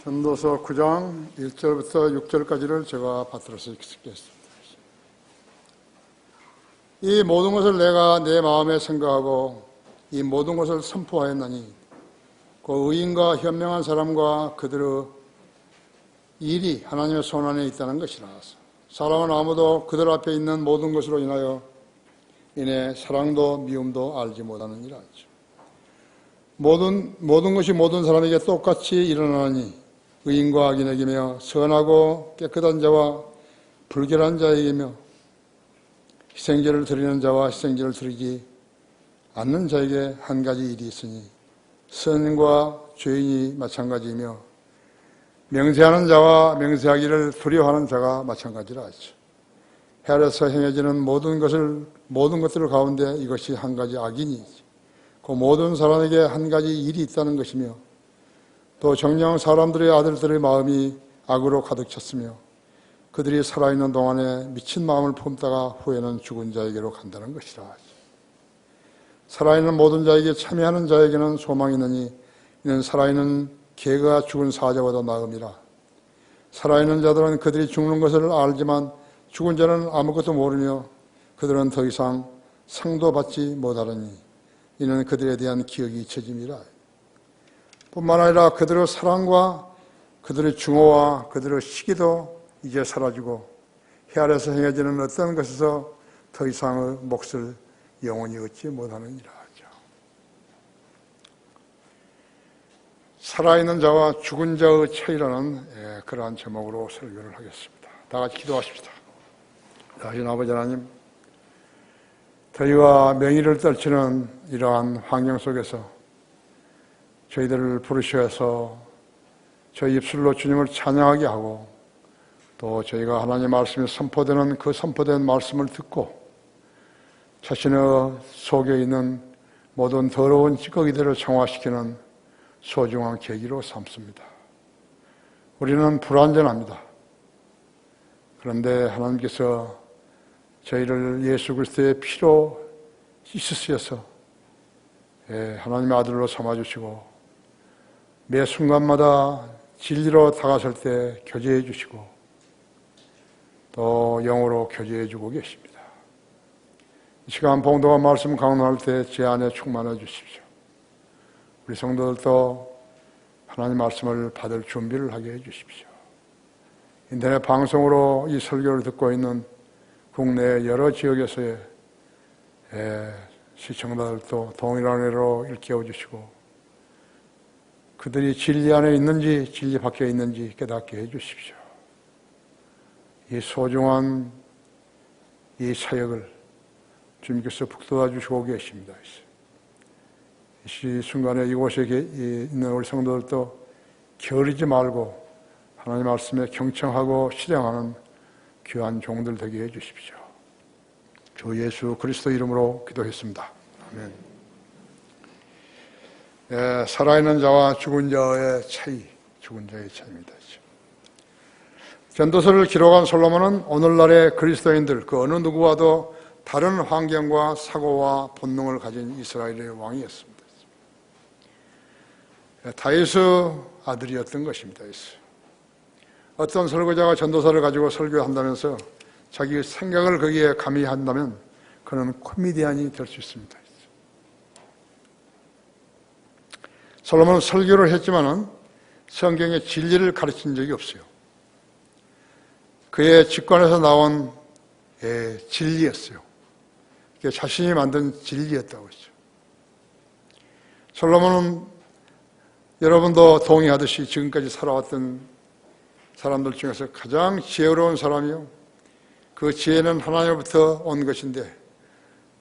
전도서 9장 1절부터 6절까지를 제가 받들어서 읽겠습니다. 이 모든 것을 내가 내 마음에 생각하고 이 모든 것을 선포하였나니 그 의인과 현명한 사람과 그들의 일이 하나님의 손 안에 있다는 것이라. 사람은 아무도 그들 앞에 있는 모든 것으로 인해 사랑도 미움도 알지 못하느니라. 모든 것이 모든 사람에게 똑같이 일어나니 의인과 악인에게며 선하고 깨끗한 자와 불결한 자에게며 희생제를 드리는 자와 희생제를 드리지 않는 자에게 한 가지 일이 있으니 선인과 죄인이 마찬가지이며 명세하는 자와 명세하기를 두려워하는 자가 마찬가지라 하죠. 해 아래서 행해지는 모든 것들 가운데 이것이 한 가지 악이니 그 모든 사람에게 한 가지 일이 있다는 것이며 또 정녕 사람들의 아들들의 마음이 악으로 가득 찼으며 그들이 살아있는 동안에 미친 마음을 품다가 후에는 죽은 자에게로 간다는 것이라. 살아있는 모든 자에게 참여하는 자에게는 소망이 있느니 이는 살아있는 개가 죽은 사자보다 나음이라. 살아있는 자들은 그들이 죽는 것을 알지만 죽은 자는 아무것도 모르며 그들은 더 이상 상도 받지 못하느니 이는 그들에 대한 기억이 잊혀짐이라. 뿐만 아니라 그들의 사랑과 그들의 증오와 그들의 시기도 이제 사라지고 해 아래서 행해지는 어떤 것에서 더 이상의 몫을 영원히 얻지 못하느니라 하죠. 살아있는 자와 죽은 자의 차이라는 그러한 제목으로 설교를 하겠습니다. 다 같이 기도하십시다. 하신 아버지 하나님, 더위와 명의를 떨치는 이러한 환경 속에서 저희들을 부르셔서 저희 입술로 주님을 찬양하게 하고 또 저희가 하나님의 말씀이 선포되는 그 선포된 말씀을 듣고 자신의 속에 있는 모든 더러운 찌꺼기들을 정화시키는 소중한 계기로 삼습니다. 우리는 불완전합니다. 그런데 하나님께서 저희를 예수 그리스도의 피로 씻으셔서 하나님의 아들로 삼아주시고 매 순간마다 진리로 다가설 때 교제해 주시고 또 영으로 교제해 주고 계십니다. 이 시간 봉독한 말씀 강론할 때 제 안에 충만해 주십시오. 우리 성도들도 하나님 말씀을 받을 준비를 하게 해 주십시오. 인터넷 방송으로 이 설교를 듣고 있는 국내 여러 지역에서의 시청자들도 동일한 은혜로 일깨워 주시고 그들이 진리 안에 있는지 진리 밖에 있는지 깨닫게 해 주십시오. 이 소중한 이 사역을 주님께서 북돋아 주시고 계십니다. 이 순간에 이곳에 있는 우리 성도들도 게으르지 말고 하나님 말씀에 경청하고 실행하는 귀한 종들 되게 해 주십시오. 주 예수 그리스도 이름으로 기도했습니다. 아멘. 살아있는 자와 죽은 자의 차이, 죽은 자의 차이입니다. 전도서를 기록한 솔로몬은 오늘날의 그리스도인들 그 어느 누구와도 다른 환경과 사고와 본능을 가진 이스라엘의 왕이었습니다. 다윗의 아들이었던 것입니다. 어떤 설교자가 전도서를 가지고 설교한다면서 자기 생각을 거기에 가미한다면 그는 코미디언이 될 수 있습니다. 솔로몬은 설교를 했지만은 성경의 진리를 가르친 적이 없어요. 그의 직관에서 나온 진리였어요. 자신이 만든 진리였다고 했죠. 솔로몬은 여러분도 동의하듯이 지금까지 살아왔던 사람들 중에서 가장 지혜로운 사람이요. 그 지혜는 하나님으로부터 온 것인데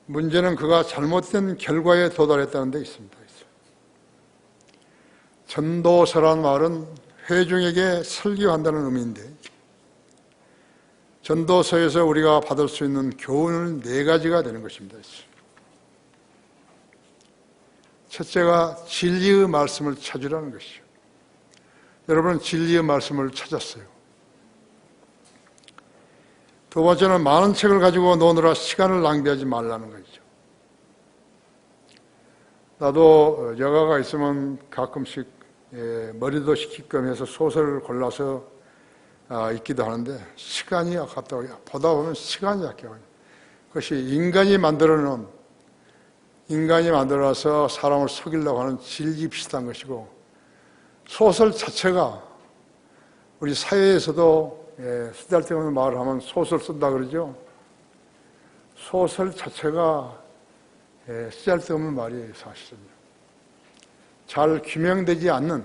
문제는 그가 잘못된 결과에 도달했다는 데 있습니다. 전도서란 말은 회중에게 설교한다는 의미인데 전도서에서 우리가 받을 수 있는 교훈은 4가지가 되는 것입니다. 첫째가 진리의 말씀을 찾으라는 것이죠. 여러분은 진리의 말씀을 찾았어요. 두 번째는 많은 책을 가지고 노느라 시간을 낭비하지 말라는 것이죠. 나도 여가가 있으면 가끔씩 머리도 식힐 해서 소설을 골라서 읽기도 하는데 시간이 아깝다고 보다 보면 시간이 아까워요. 그것이 인간이 만들어서 사람을 속이려고 하는 질기 비슷한 것이고 소설 자체가 우리 사회에서도 쓰잘데없는 말을 하면 소설 쓴다 그러죠. 소설 자체가 쓰잘데없는 말이에요, 사실은요. 잘 규명되지 않는,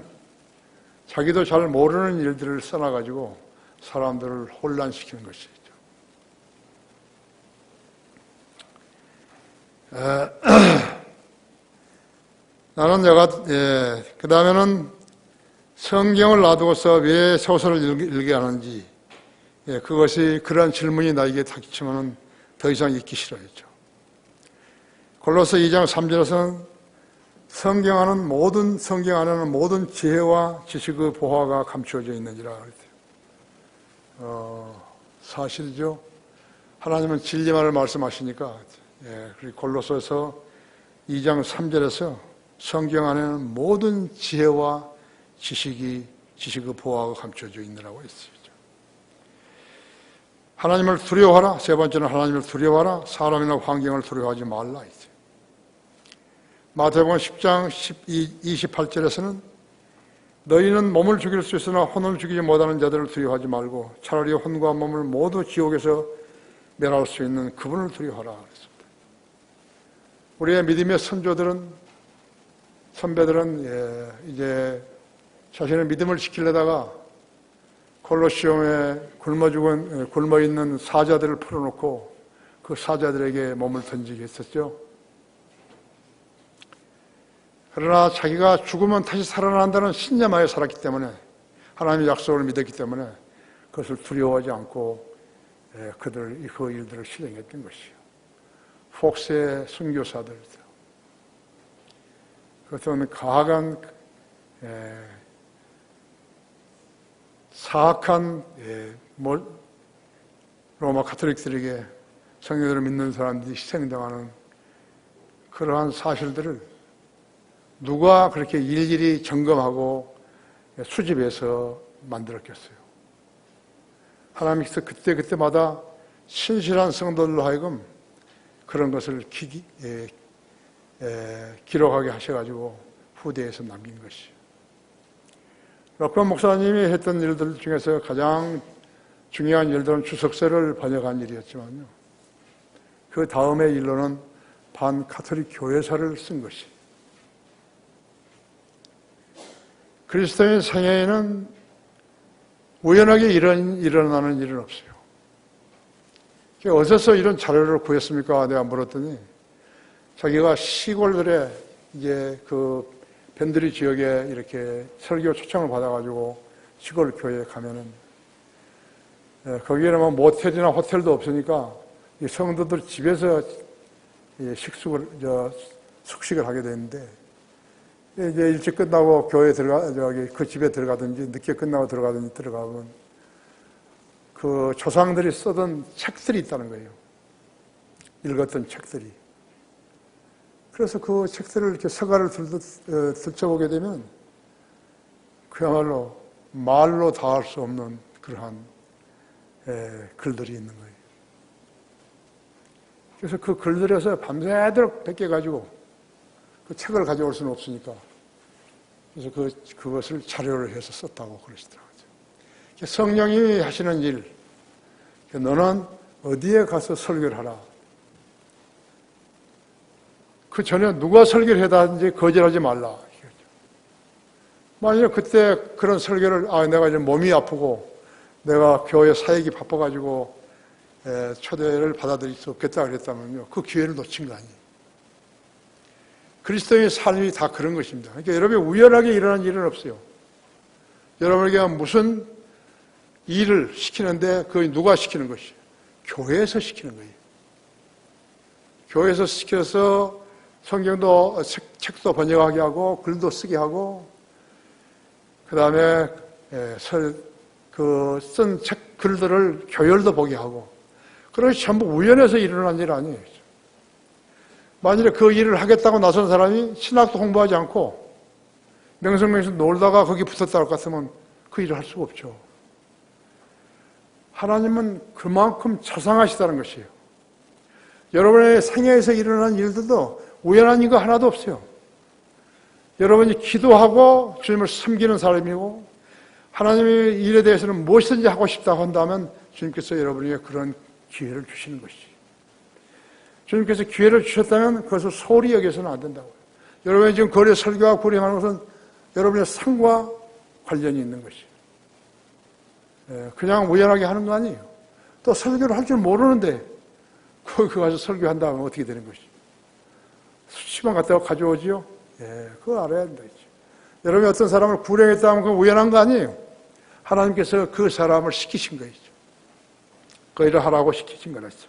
자기도 잘 모르는 일들을 써놔가지고 사람들을 혼란시키는 것이죠. 그 다음에는 성경을 놔두고서 왜 소설을 읽게 하는지, 그것이 그런 질문이 나에게 닥치면 더 이상 읽기 싫어했죠. 골로새 2장 3절에서는 성경 안에는 모든 지혜와 지식의 보화가 감추어져 있는지라 그랬어요. 사실이죠. 하나님은 진리만을 말씀하시니까, 그리고 골로새서 2장 3절에서 성경 안에는 모든 지혜와 지식의 보화가 감춰져 있느라고 했어요. 하나님을 두려워하라. 세 번째는 하나님을 두려워하라. 사람이나 환경을 두려워하지 말라 했어요. 마태복음 10장 28절에서는 너희는 몸을 죽일 수 있으나 혼을 죽이지 못하는 자들을 두려워하지 말고 차라리 혼과 몸을 모두 지옥에서 멸할 수 있는 그분을 두려워하라 그랬습니다. 우리의 믿음의 선배들은 이제 자신의 믿음을 지키려다가 콜로시움에 굶어있는 사자들을 풀어놓고 그 사자들에게 몸을 던지게 했었죠. 그러나 자기가 죽으면 다시 살아난다는 신념하에 살았기 때문에, 하나님의 약속을 믿었기 때문에 그것을 두려워하지 않고 그 일들을 실행했던 것이요. 폭스의 선교사들, 그것은 가한 사악한 로마 가톨릭들에게 성경을 믿는 사람들이 희생당하는 그러한 사실들을 누가 그렇게 일일이 점검하고 수집해서 만들었겠어요. 하나님께서 그때마다 신실한 성도들로 하여금 그런 것을 기록하게 하셔가지고 후대에서 남긴 것이죠. 럭번 목사님이 했던 일들 중에서 가장 중요한 일들은 주석서를 번역한 일이었지만요. 그 다음의 일로는 반카톨릭 교회사를 쓴 것이. 그리스도인 생애에는 우연하게 일어나는 일은 없어요. 어디서 이런 자료를 구했습니까? 내가 물었더니 자기가 시골들에 이제 그 변두리 지역에 이렇게 설교 초청을 받아가지고 시골 교회에 가면은 거기에는 뭐 모텔이나 호텔도 없으니까 이 성도들 집에서 숙식을 하게 되는데 이제 일찍 끝나고 교회에 그 집에 들어가든지 늦게 끝나고 들어가면 그 조상들이 쓰던 책들이 있다는 거예요. 읽었던 책들이. 그래서 그 책들을 이렇게 서가를 들춰보게 되면 그야말로 말로 다 할 수 없는 그러한 글들이 있는 거예요. 그래서 그 글들에서 밤새도록 베껴가지고 그 책을 가져올 수는 없으니까 그래서 그것을 자료를 해서 썼다고 그러시더라고요. 성령이 하시는 일, 너는 어디에 가서 설교를 하라. 그 전에 누가 설교를 해다든지 거절하지 말라. 만약에 그때 그런 설교를 내가 이제 몸이 아프고 내가 교회 사역이 바빠가지고 초대를 받아들일 수 없겠다 그랬다면요, 그 기회를 놓친 거 아니에요. 그리스도의 삶이 다 그런 것입니다. 그러니까 여러분이 우연하게 일어난 일은 없어요. 여러분에게 무슨 일을 시키는데 그게 누가 시키는 것이에요? 교회에서 시키는 거예요. 교회에서 시켜서 성경도 책도 번역하게 하고 글도 쓰게 하고 그 다음에 쓴 책 글들을 교열도 보게 하고 그런 것이 전부 우연해서 일어난 일 아니에요. 만일에 그 일을 하겠다고 나선 사람이 신학도 공부하지 않고 맹성명에서 놀다가 거기 붙었다 할 것 같으면 그 일을 할 수가 없죠. 하나님은 그만큼 자상하시다는 것이에요. 여러분의 생애에서 일어난 일들도 우연한 거 하나도 없어요. 여러분이 기도하고 주님을 섬기는 사람이고 하나님의 일에 대해서는 무엇이든지 하고 싶다고 한다면 주님께서 여러분에게 그런 기회를 주시는 것이죠. 주님께서 기회를 주셨다면 그것을 소홀히 여겨서는 안 된다고요. 여러분이 지금 거리에 설교하고 구령하는 것은 여러분의 상과 관련이 있는 것이에요. 그냥 우연하게 하는 거 아니에요. 또 설교를 할 줄 모르는데 거기 가서 설교한다면 어떻게 되는 것이죠? 수시만 갖다가 가져오지요? 그거 알아야 된다. 여러분이 어떤 사람을 구령했다면 그건 우연한 거 아니에요. 하나님께서 그 사람을 시키신 거죠. 그 일을 하라고 시키신 거랬죠.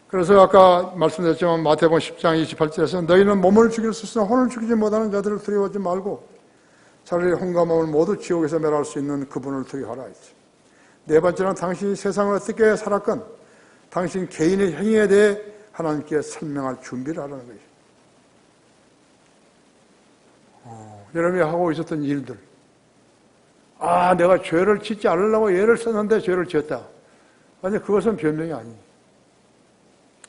그래서 아까 말씀드렸지만 마태복음 10장 28절에서 너희는 몸을 죽일 수 있으나 혼을 죽이지 못하는 자들을 두려워하지 말고 차라리 혼과 몸을 모두 지옥에서 멸할 수 있는 그분을 두려워하라 했죠. 네 번째는 당신이 세상을 어떻게 살았건 당신 개인의 행위에 대해 하나님께 설명할 준비를 하라는 거예요. 여러분이 하고 있었던 일들, 내가 죄를 짓지 않으려고 예를 썼는데 죄를 지었다. 아니, 그것은 변명이 아니에요.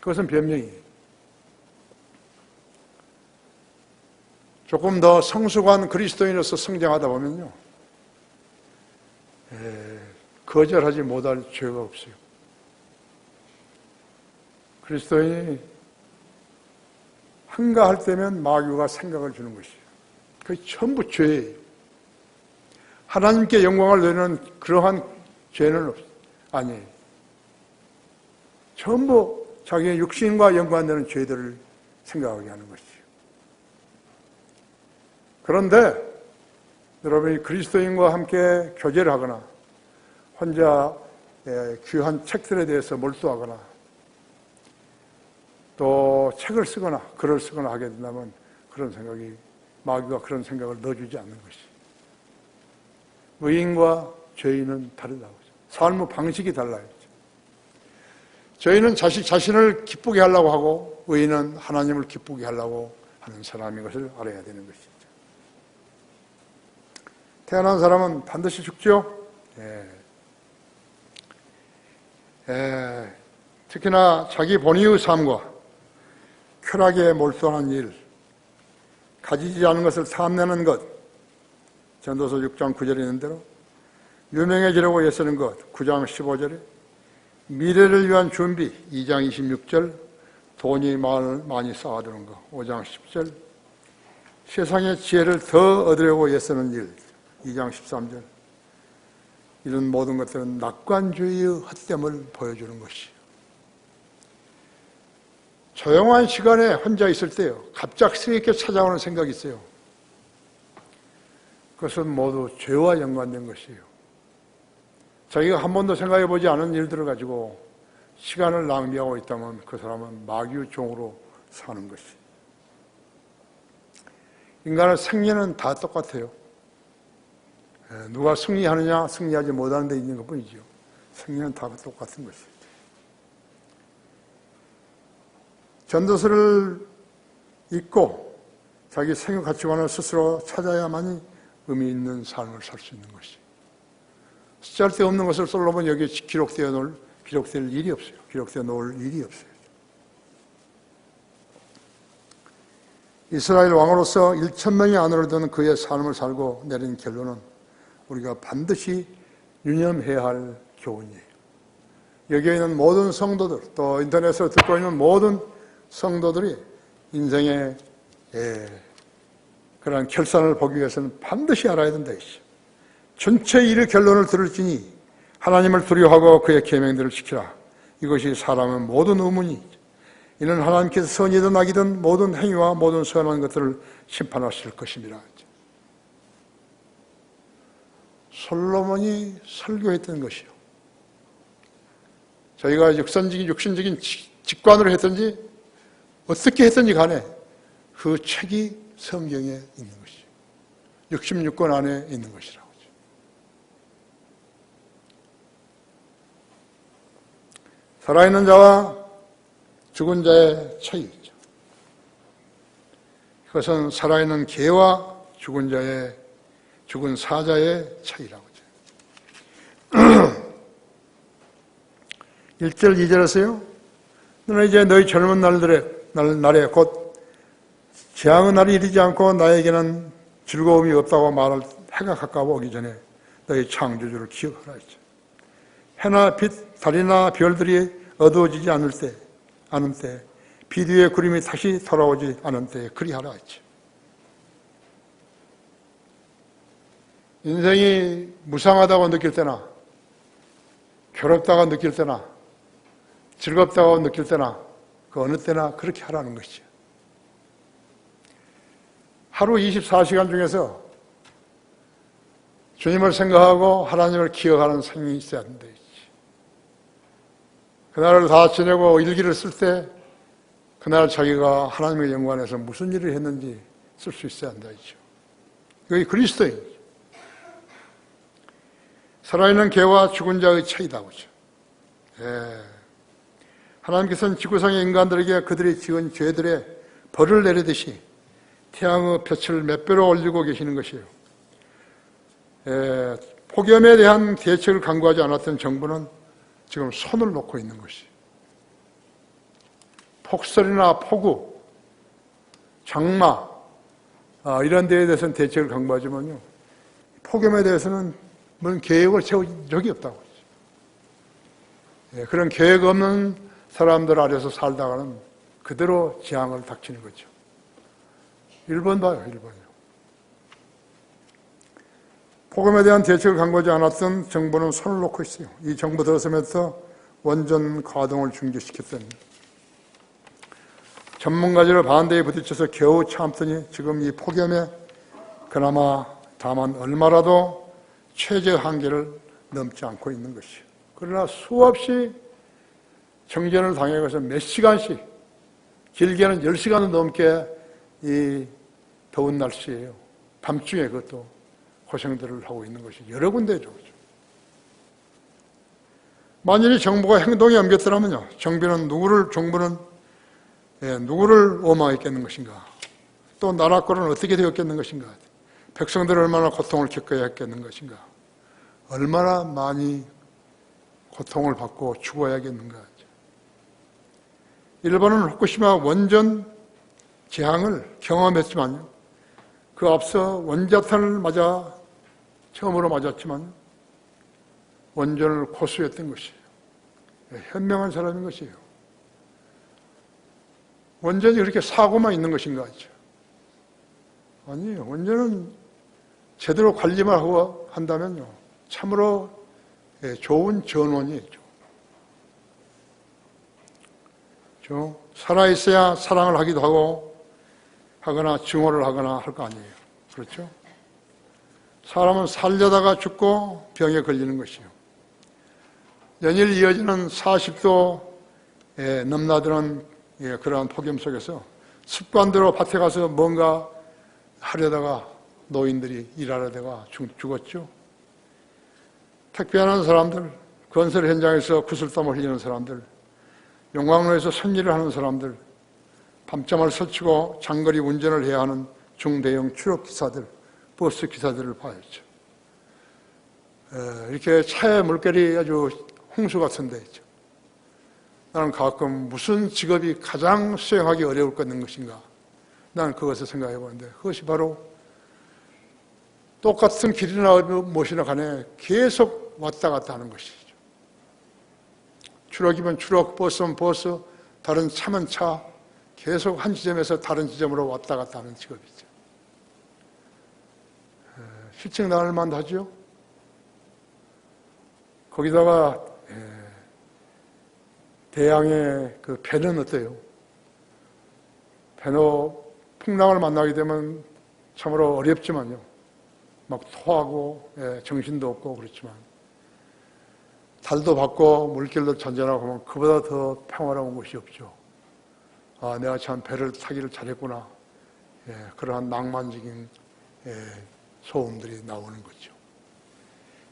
그것은 변명이에요. 조금 더 성숙한 그리스도인으로서 성장하다 보면요, 거절하지 못할 죄가 없어요. 그리스도인이 한가할 때면 마귀가 생각을 주는 것이에요. 그게 전부 죄예요. 하나님께 영광을 내는 그러한 죄는 아니에요. 전부 자기의 육신과 연관되는 죄들을 생각하게 하는 것이죠. 그런데 여러분이 그리스도인과 함께 교제를 하거나 혼자 귀한 책들에 대해서 몰두하거나 또 책을 쓰거나 글을 쓰거나 하게 된다면 그런 생각이 마귀가 그런 생각을 넣어주지 않는 것이죠. 의인과 죄인은 다르다고. 삶의 방식이 달라요. 죄인은 자신을 기쁘게 하려고 하고 의인은 하나님을 기쁘게 하려고 하는 사람인 것을 알아야 되는 것이죠. 태어난 사람은 반드시 죽죠. 특히나 자기 본의의 삶과 쾌락에 몰두하는 일, 가지지 않은 것을 탐내는 것, 전도서 6장 9절에 있는 대로 유명해지려고 애쓰는 것, 9장 15절에 미래를 위한 준비, 2장 26절 돈이 많이 쌓아두는 것, 5장 10절 세상의 지혜를 더 얻으려고 애쓰는 일, 2장 13절 이런 모든 것들은 낙관주의의 헛됨을 보여주는 것이에요. 조용한 시간에 혼자 있을 때요, 갑작스럽게 찾아오는 생각이 있어요. 그것은 모두 죄와 연관된 것이에요. 자기가 한 번도 생각해 보지 않은 일들을 가지고 시간을 낭비하고 있다면 그 사람은 마귀의 종으로 사는 것이에요. 인간의 생리는 다 똑같아요. 누가 승리하느냐, 승리하지 못하는 데 있는 것뿐이죠. 승리는 다 똑같은 것이죠. 전도서를 읽고 자기 생애 가치관을 스스로 찾아야만이 의미 있는 삶을 살 수 있는 것이죠. 쓸데없는 것을 솔로몬 여기에 기록될 일이 없어요. 기록되어 놓을 일이 없어요. 이스라엘 왕으로서 1,000명의 아내를 둔 그의 삶을 살고 내린 결론은 우리가 반드시 유념해야 할 교훈이에요. 여기에 있는 모든 성도들, 또 인터넷으로 듣고 있는 모든 성도들이 인생의 그러한 결산을 보기 위해서는 반드시 알아야 된다. 전체 일의 결론을 들을지니 하나님을 두려워하고 그의 계명들을 지키라. 이것이 사람의 모든 의문이 이는 하나님께서 선이든 악이든 모든 행위와 모든 선한 것들을 심판하실 것입니다. 솔로몬이 설교했던 것이요. 저희가 육신적인 직관으로 했든지 어떻게 했든지 간에 그 책이 성경에 있는 것이죠. 66권 안에 있는 것이라고. 살아있는 자와 죽은 자의 차이죠. 그것은 살아있는 개와 죽은 사자의 차이라고 하죠. 1절, 2절에서요. 너는 이제 너희 젊은 날에 곧 재앙의 날이 이르지 않고 나에게는 즐거움이 없다고 말할 해가 가까워 오기 전에 너희 창조주를 기억하라 했죠. 해나 빛, 달이나 별들이 어두워지지 않을 때, 빛 위에 구름이 다시 돌아오지 않은 때에 그리하라 했죠. 인생이 무상하다고 느낄 때나, 괴롭다고 느낄 때나, 즐겁다고 느낄 때나, 그 어느 때나 그렇게 하라는 것이죠. 하루 24시간 중에서 주님을 생각하고 하나님을 기억하는 생이 있어야 한다. 그날을 다 지내고 일기를 쓸 때 그날 자기가 하나님의 영광에서 무슨 일을 했는지 쓸 수 있어야 한다. 여기 그리스도인. 살아있는 개와 죽은 자의 차이다. 하나님께서는 지구상의 인간들에게 그들이 지은 죄들의 벌을 내리듯이 태양의 빛을 몇 배로 올리고 계시는 것이에요. 폭염에 대한 대책을 강구하지 않았던 정부는 지금 손을 놓고 있는 것이에요. 폭설이나 폭우, 장마 이런 데에 대해서는 대책을 강구하지만요, 폭염에 대해서는 무슨 계획을 세운 적이 없다고 하죠. 그런 계획 없는 사람들 아래서 살다가는 그대로 재앙을 닥치는 거죠. 일본 봐요, 일본이요. 폭염에 대한 대책을 강구하지 않았던 정부는 손을 놓고 있어요. 이 정부 들어서면서 원전 가동을 중지시켰더니 전문가들의 반대에 부딪혀서 겨우 참더니 지금 이 폭염에 그나마 다만 얼마라도 최저 한계를 넘지 않고 있는 것이에요. 그러나 수없이 정전을 당해서 몇 시간씩, 길게는 10시간도 넘게 이 더운 날씨예요. 밤중에 그것도 고생들을 하고 있는 것이 여러 군데죠. 만일이 정부가 행동에 옮겼더라면요, 정부는 누구를 원망했겠는 것인가? 또 나라 꼴은 어떻게 되었겠는 것인가? 백성들은 얼마나 고통을 겪어야 했겠는 것인가? 얼마나 많이 고통을 받고 죽어야겠는가? 일본은 후쿠시마 원전 재앙을 경험했지만요, 그 앞서 원자탄을 처음으로 맞았지만 원전을 고수했던 것이에요. 현명한 사람인 것이에요. 원전이 그렇게 사고만 있는 것인가 하죠. 아니에요. 원전은 제대로 관리만 하고 한다면요, 참으로 좋은 전원이죠. 살아있어야 사랑을 하기도 하거나 증오를 하거나 할 거 아니에요. 그렇죠? 사람은 살려다가 죽고 병에 걸리는 것이요. 연일 이어지는 40도에 넘나드는 그러한 폭염 속에서 습관대로 밭에 가서 뭔가 하려다가 노인들이 일하려다가 죽었죠. 택배하는 사람들, 건설 현장에서 구슬땀을 흘리는 사람들, 용광로에서 선일을 하는 사람들, 밤잠을 설치고 장거리 운전을 해야 하는 중대형 트럭 기사들, 버스 기사들을 봐야죠. 이렇게 차에 물결이 아주 홍수 같은데 있죠. 나는 가끔 무슨 직업이 가장 수행하기 어려울 것인가? 나는 그것을 생각해 보는데, 그것이 바로 똑같은 길이나 무엇이나 간에 계속 왔다 갔다 하는 것이죠. 트럭이면 트럭, 버스면 버스, 다른 차면 차, 계속 한 지점에서 다른 지점으로 왔다 갔다 하는 직업이죠. 실증 나을 만도 하죠. 거기다가 대양의 그 배는 어때요? 배너 풍랑을 만나게 되면 참으로 어렵지만요, 막 토하고 정신도 없고 그렇지만 달도 받고 물길도 잔잔하고 하면 그보다 더 평화로운 것이 없죠. 아, 내가 참 배를 타기를 잘했구나. 그러한 낭만적인 소음들이 나오는 거죠.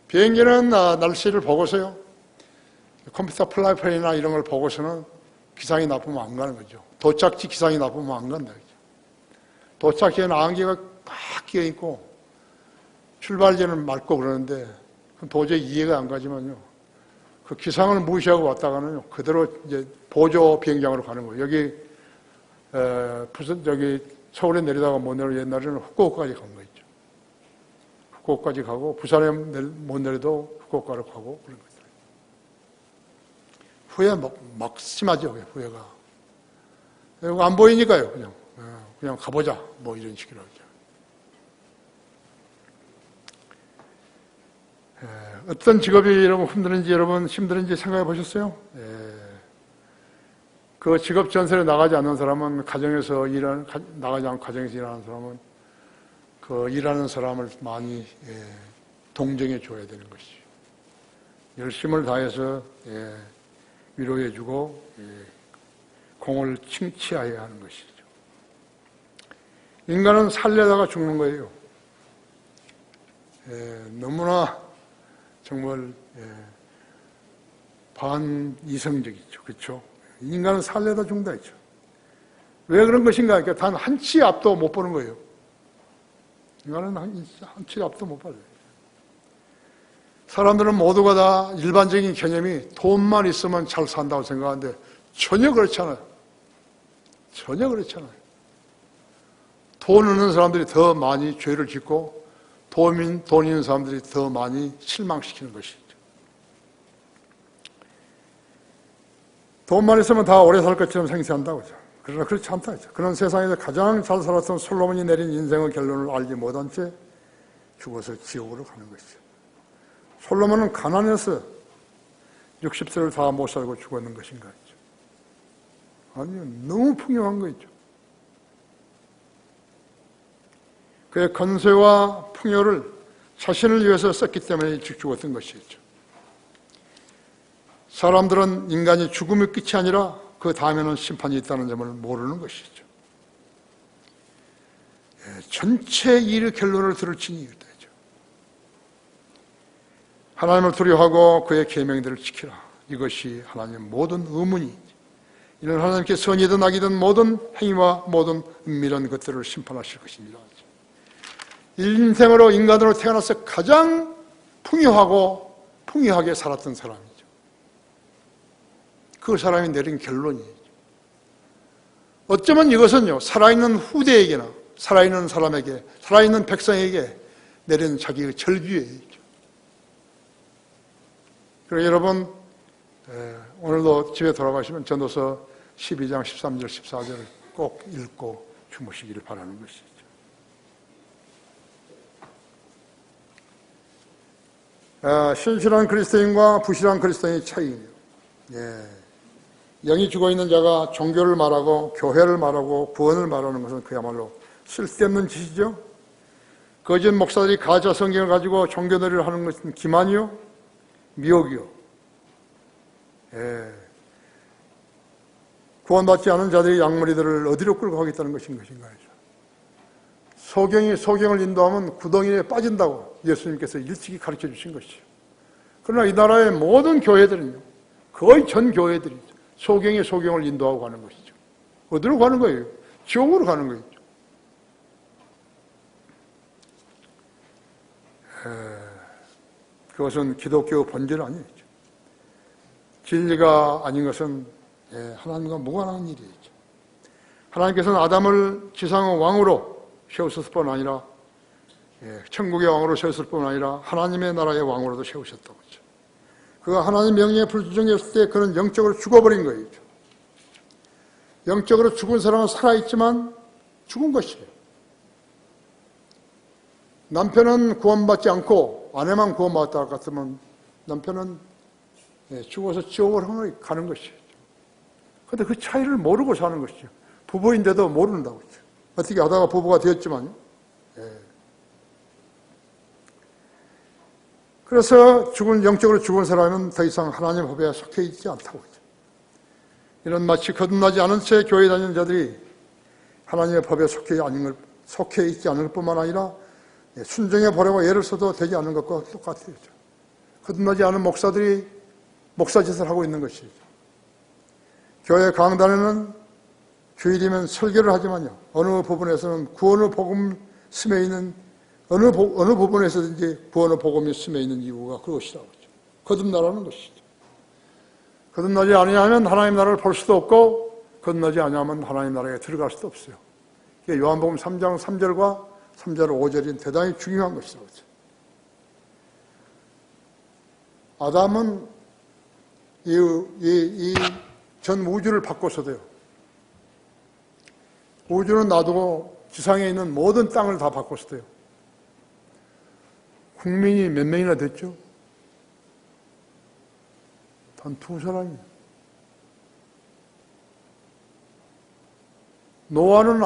비행기는 날씨를 보고서요, 컴퓨터 플라이팬이나 이런 걸 보고서는 기상이 나쁘면 안 가는 거죠. 도착지 기상이 나쁘면 안 간다. 도착지에는 안개가 꽉 끼어있고 출발지는 맑고 그러는데 도저히 이해가 안 가지만요. 그 기상을 무시하고 왔다가는요. 그대로 이제 보조 비행장으로 가는 거예요. 여기 저기 서울에 내리다가 못 내려 옛날에는 후쿠오카까지 간 거 있죠. 후쿠오카까지 가고 부산에 못 내려도 후쿠오카로 가고 그런 거죠. 후회 막 심하죠. 후회가. 안 보이니까요. 그냥 가보자. 뭐 이런 식으로 하죠. 어떤 직업이 여러분 힘드는지 생각해 보셨어요? 그 직업 전선에 나가지 않는 사람은 나가지 않고 가정에서 일하는 사람은 그 일하는 사람을 많이 동정해 줘야 되는 것이죠. 열심을 다해서 위로해 주고 공을 칭찬해야 하는 것이죠. 인간은 살려다가 죽는 거예요. 너무나 정말 반이성적이죠. 그렇죠? 인간은 살려다 죽는다 했죠. 왜 그런 것인가? 그러니까 단 한 치 앞도 못 보는 거예요. 인간은 한 치 앞도 못 봐요. 사람들은 모두가 다 일반적인 개념이 돈만 있으면 잘 산다고 생각하는데 전혀 그렇지 않아요. 전혀 그렇지 않아요. 돈 있는 사람들이 더 많이 죄를 짓고 돈 있는 사람들이 더 많이 실망시키는 것이죠. 돈만 있으면 다 오래 살 것처럼 생각한다고 하죠. 그러나 그렇지 않다. 그런 세상에서 가장 잘 살았던 솔로몬이 내린 인생의 결론을 알지 못한 채 죽어서 지옥으로 가는 것이죠. 솔로몬은 가난해서 60세를 다 못 살고 죽었는 것인가 했죠. 아니요. 너무 풍요한 거죠. 그의 건세와 풍요를 자신을 위해서 썼기 때문에 일찍 죽었던 것이었죠. 사람들은 인간이 죽음이 끝이 아니라 그 다음에는 심판이 있다는 점을 모르는 것이죠. 전체 일의 결론을 들을 친이 있다. 하나님을 두려워하고 그의 계명들을 지키라. 이것이 하나님의 모든 의문이지. 이는 하나님께 선이든 악이든 모든 행위와 모든 은밀한 것들을 심판하실 것입니다. 인생으로 인간으로 태어나서 가장 풍요하고 풍요하게 살았던 사람이죠. 그 사람이 내린 결론이죠. 어쩌면 이것은요, 살아있는 후대에게나 살아있는 사람에게, 살아있는 백성에게 내린 자기의 절규예요. 그리고 여러분, 오늘도 집에 돌아가시면 전도서 12장 13절 14절을 꼭 읽고 주무시기를 바라는 것이죠. 신실한 그리스도인과 부실한 그리스도인의 차이예요. 영이 죽어있는 자가 종교를 말하고 교회를 말하고 구원을 말하는 것은 그야말로 쓸데없는 짓이죠. 거짓 목사들이 가짜 성경을 가지고 종교놀이를 하는 것은 기만이요, 미혹이요. 구원받지 않은 자들이 양머리들을 어디로 끌고 가겠다는 것인가요? 소경을 인도하면 구덩이에 빠진다고 예수님께서 일찍이 가르쳐 주신 것이죠. 그러나 이 나라의 모든 교회들은요, 거의 전 교회들이 소경을 인도하고 가는 것이죠. 어디로 가는 거예요? 지옥으로 가는 거죠. 그것은 기독교 본질 아니죠. 진리가 아닌 것은 하나님과 무관한 일이죠. 하나님께서는 아담을 지상의 왕으로 세우셨을 뿐 아니라 천국의 왕으로 세우셨을 뿐 아니라 하나님의 나라의 왕으로도 세우셨다고 하죠. 그가 하나님 명령에 불순종했을 때 그는 영적으로 죽어버린 거예요. 영적으로 죽은 사람은 살아있지만 죽은 것이에요. 남편은 구원받지 않고 아내만 구원받았다 같으면 남편은 죽어서 지옥으로 가는 것이죠. 그런데 그 차이를 모르고 사는 것이죠. 부부인데도 모른다고 했죠. 어떻게 하다가 부부가 되었지만요. 그래서 영적으로 죽은 사람은 더 이상 하나님 법에 속해 있지 않다고 했죠. 이런 마치 거듭나지 않은 채 교회 다니는 자들이 하나님의 법에 속해 있지 않을 뿐만 아니라 순종해 보려고 애를 써도 되지 않는 것과 똑같아요. 거듭나지 않은 목사들이 목사짓을 하고 있는 것이죠. 교회 강단에는 주일이면 설교를 하지만요, 어느 부분에서는 구원의 복음 스며 있는, 어느 부분에서든지 구원의 복음이 스며 있는 이유가 그것이라고 하죠. 거듭나라는 것이죠. 거듭나지 아니하면 하나님 나라를 볼 수도 없고, 거듭나지 아니하면 하나님 나라에 들어갈 수도 없어요. 이게 요한복음 3장 3절과 3절 5절이 대단히 중요한 것이라고 하죠. 아담은 이 전 우주를 바꿔서도요, 우주는 놔두고 지상에 있는 모든 땅을 다 바꿨어요. 국민이 몇 명이나 됐죠? 단 2사람이에요. 노아는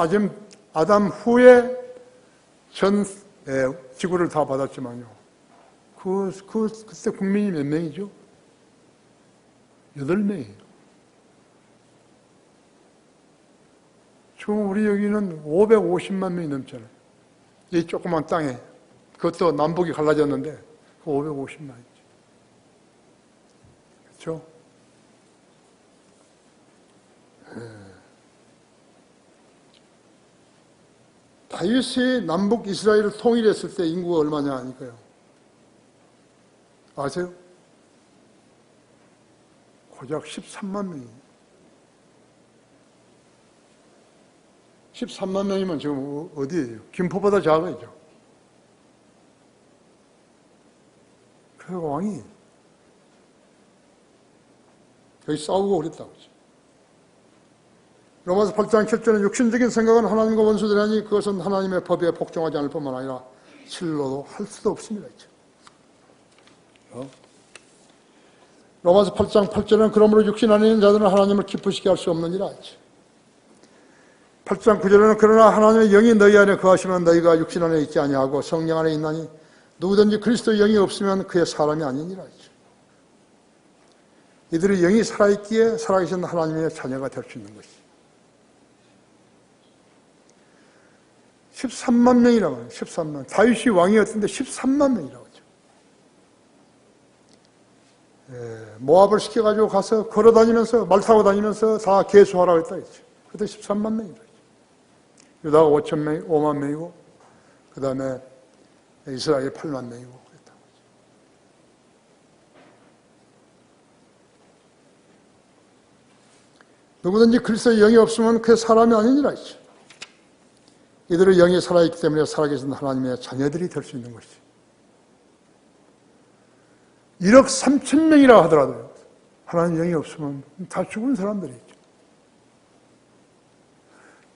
아담 후에 전 지구를 다 받았지만요, 그때 국민이 몇 명이죠? 8명이에요. 지금 우리 여기는 550만 명이 넘잖아요. 이 조그만 땅에. 그것도 남북이 갈라졌는데 550만이죠. 그렇죠? 다윗이 남북 이스라엘을 통일했을 때 인구가 얼마냐 하니까요, 아세요? 고작 13만 명이에요. 13만 명이면 지금 어디예요? 김포보다 작아야죠. 그래서 왕이 여기 싸우고 그랬다고 하죠. 로마서 8장 7절에 육신적인 생각은 하나님과 원수되라니 그것은 하나님의 법에 복종하지 않을 뿐만 아니라 실로도 할 수도 없습니다. 로마서 8장 8절은 그러므로 육신 안에 있는 자들은 하나님을 기쁘시게 할 수 없느니라 했죠. 8장 9절에는 그러나 하나님의 영이 너희 안에 거하시면 너희가 육신 안에 있지 아니하고 성령 안에 있나니 누구든지 그리스도의 영이 없으면 그의 사람이 아니니라 했죠. 이들의 영이 살아있기에 살아계신 하나님의 자녀가 될 수 있는 것이죠. 13만 명이라고 해요. 13만. 다윗이 왕이었는데 13만 명이라고 하죠. 모압을 시켜가지고 가서 걸어다니면서 말 타고 다니면서 다 계수하라고 했다 했죠. 그때 13만 명이라고 했죠. 유다가 5만 명이고 그 다음에 이스라엘이 8만 명이고 그랬다고 하죠. 누구든지 그리스도의 영이 없으면 그게 사람이 아니니라 했죠. 이들의 영이 살아있기 때문에 살아계신 하나님의 자녀들이 될 수 있는 것이죠. 1억 3천 명이라고 하더라도요, 하나님 영이 없으면 다 죽은 사람들이죠.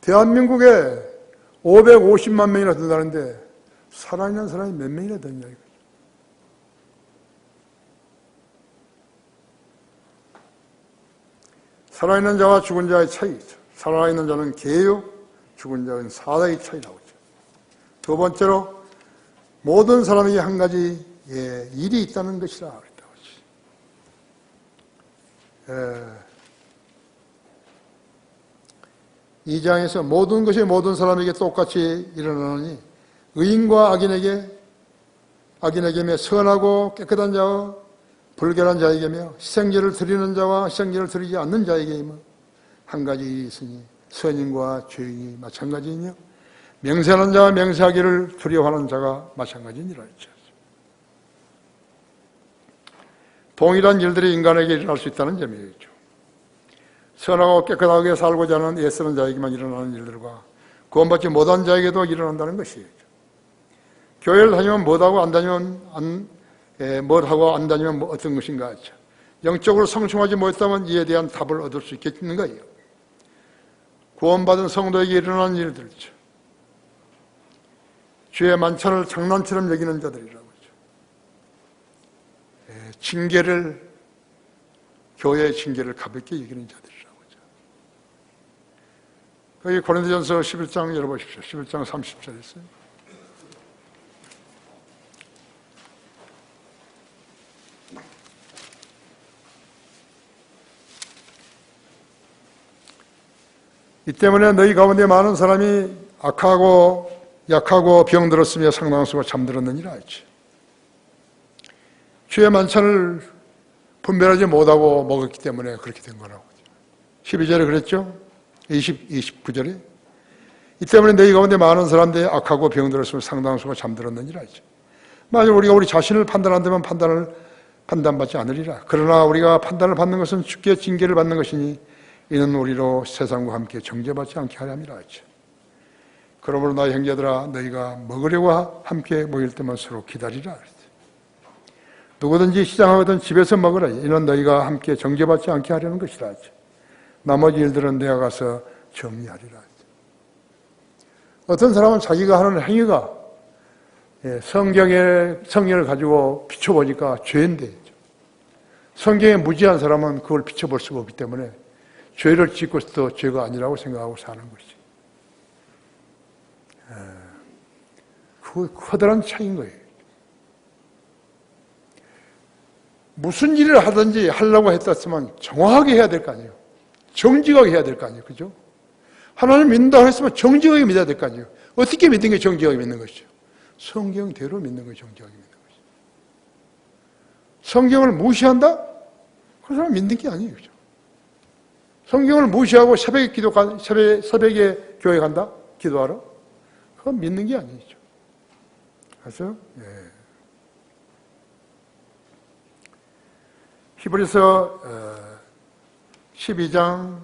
대한민국에 550만 명이나 된다는데 살아있는 사람이 몇 명이나 되느냐 이거죠. 살아있는 자와 죽은 자의 차이죠. 살아있는 자는 개요, 죽은 자는 사다의 차이 나오죠. 두 번째로 모든 사람에게 한 가지 일이 있다는 것이라 그랬다고 하죠. 2장에서 모든 것이 모든 사람에게 똑같이 일어나느니 의인과 악인에게며 선하고 깨끗한 자와 불결한 자에게며 희생제를 드리는 자와 희생제를 드리지 않는 자에게며 한 가지 일이 있으니 선인과 죄인이 마찬가지이며 맹세하는 자와 맹세하기를 두려워하는 자가 마찬가지니라 했죠. 동일한 일들이 인간에게 일어날 수 있다는 점이죠. 선하고 깨끗하게 살고자 하는 애쓰는 자에게만 일어나는 일들과 구원받지 못한 자에게도 일어난다는 것이죠. 교회를 다니면 못하고 안 다니면 못하고 안 다니면 어떤 것인가 하죠. 영적으로 성충하지 못했다면 이에 대한 답을 얻을 수 있겠는가요? 구원받은 성도에게 일어나는 일들이죠. 주의 만찬을 장난처럼 여기는 자들이라고 하죠. 교회의 징계를 가볍게 여기는 자들이라고 하죠. 거기 고린도전서 11장 열어보십시오. 11장 30절 있어요. 이 때문에 너희 가운데 많은 사람이 악하고 약하고 병들었으며 상당수가 잠들었느니라 했지. 주의 만찬을 분별하지 못하고 먹었기 때문에 그렇게 된 거라고. 12절에 그랬죠. 29절에 이 때문에 너희 가운데 많은 사람들이 악하고 병들었으면 상당수가 잠들었느니라. 만약 우리가 우리 자신을 판단한다면 판단받지 않으리라. 그러나 우리가 판단을 받는 것은 주께 징계를 받는 것이니 이는 우리로 세상과 함께 정죄받지 않게 하려 함이라. 그러므로 나의 형제들아 너희가 먹으려고 함께 모일 때만 서로 기다리라. 누구든지 시장하거든 집에서 먹으라. 이는 너희가 함께 정죄받지 않게 하려는 것이라. 나머지 일들은 내가 가서 정리하리라. 어떤 사람은 자기가 하는 행위가 성경을 가지고 비춰보니까 죄인데 성경에 무지한 사람은 그걸 비춰볼 수가 없기 때문에 죄를 짓고 있어도 죄가 아니라고 생각하고 사는 것이지. 그 커다란 차이인 거예요. 무슨 일을 하든지 하려고 했었으면 정확하게 해야 될 거 아니에요. 정직하게 해야 될 거 아니에요. 그죠? 하나님 믿는다고 했으면 정직하게 믿어야 될 거 아니에요. 어떻게 믿는 게 정직하게 믿는 것이죠? 성경대로 믿는 것이 정직하게 믿는 것이죠. 성경을 무시한다? 그 사람 믿는 게 아니에요. 그죠? 성경을 무시하고 새벽에 교회 간다? 기도하러? 그건 믿는 게 아니죠. 그래서, 히브리서 12장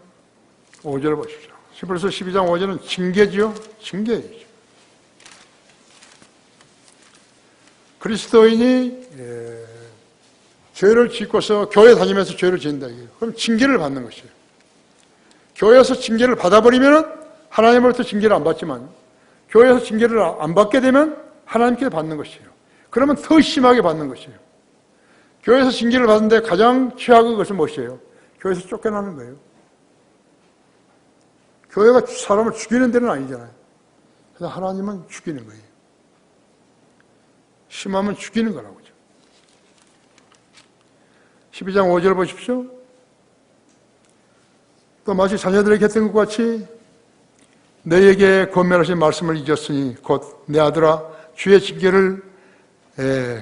5절을 보십시오. 히브리서 12장 5절은 징계지요? 징계이죠. 그리스도인이 죄를 짓고서 교회 다니면서 죄를 짓는다. 그럼 징계를 받는 것이에요. 교회에서 징계를 받아버리면 하나님으로부터 징계를 안 받지만 교회에서 징계를 안 받게 되면 하나님께 받는 것이에요. 그러면 더 심하게 받는 것이에요. 교회에서 징계를 받는데 가장 최악의 것은 무엇이에요? 교회에서 쫓겨나는 거예요. 교회가 사람을 죽이는 데는 아니잖아요. 그래서 하나님은 죽이는 거예요. 심하면 죽이는 거라고. 12장 5절 보십시오. 또 마치 자녀들에게 했던 것 같이 너희에게 권면하신 말씀을 잊었으니 곧 내 아들아 주의 징계를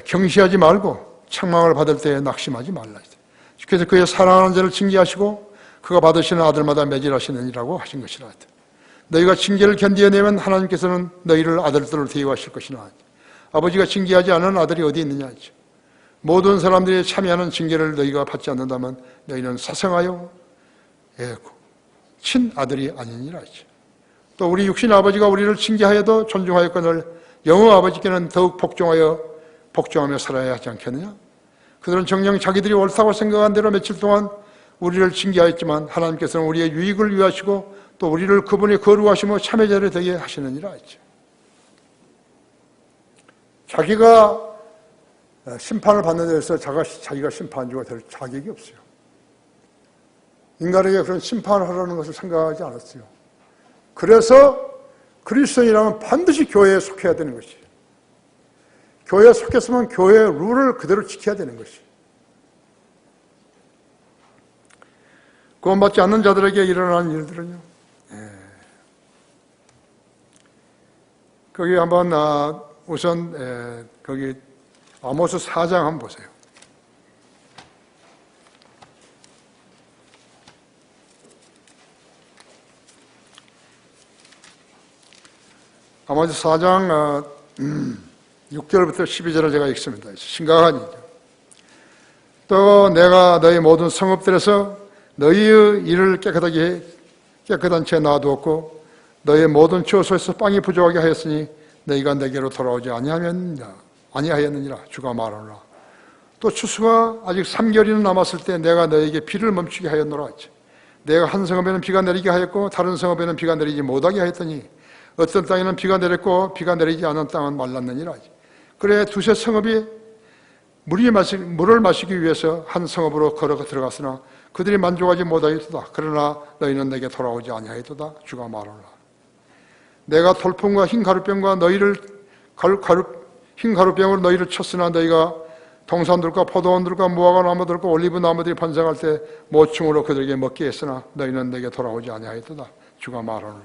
경시하지 말고 책망을 받을 때 낙심하지 말라. 주께서 그의 사랑하는 자를 징계하시고 그가 받으시는 아들마다 매질하시느니라고 하신 것이라. 너희가 징계를 견디어내면 하나님께서는 너희를 아들들로 대우하실 것이나 아버지가 징계하지 않은 아들이 어디 있느냐. 모든 사람들이 참여하는 징계를 너희가 받지 않는다면 너희는 사생하여 친아들이 아니니라. 또 우리 육신 아버지가 우리를 징계하여도 존중하였거늘 영어 아버지께는 더욱 복종하며 살아야 하지 않겠느냐? 그들은 정녕 자기들이 옳다고 생각한 대로 며칠 동안 우리를 징계하였지만 하나님께서는 우리의 유익을 위하시고 또 우리를 그분이 거룩하시며 참여자를 되게 하시느니라 했죠. 자기가 심판을 받는 데서 자기가 심판주가 될 자격이 없어요. 인간에게 그런 심판을 하라는 것을 생각하지 않았어요. 그래서 그리스도인이라면 반드시 교회에 속해야 되는 것이에요. 교회에 속했으면 교회의 룰을 그대로 지켜야 되는 것이에요. 구원받지 않는 자들에게 일어나는 일들은요. 거기 한번 우선 거기 아모스 4장 한번 보세요. 아모스 4장 6절부터 12절을 제가 읽습니다. 심각한 일이죠. 또 내가 너희 모든 성읍들에서 너희의 일을 깨끗한 채 놔두었고 너희의 모든 처소에서 빵이 부족하게 하였으니 너희가 내게로 돌아오지 아니하였느니라 주가 말하노라. 또 추수가 아직 3개월이나 남았을 때 내가 너희에게 비를 멈추게 하였노라. 내가 한 성읍에는 비가 내리게 하였고 다른 성읍에는 비가 내리지 못하게 하였더니 어떤 땅에는 비가 내렸고 비가 내리지 않은 땅은 말랐느니라. 그래 두세 성읍이 물을 마시기 위해서 한 성읍으로 걸어가 들어갔으나 그들이 만족하지 못하였도다. 그러나 너희는 내게 돌아오지 아니하였도다. 주가 말하노라. 내가 돌풍과 흰 가루병과 흰 가루병으로 너희를 쳤으나 너희가 동산들과 포도원들과 무화과 나무들과 올리브 나무들이 번성할 때 모충으로 그들에게 먹게 했으나 너희는 내게 돌아오지 아니하였도다. 주가 말하노라.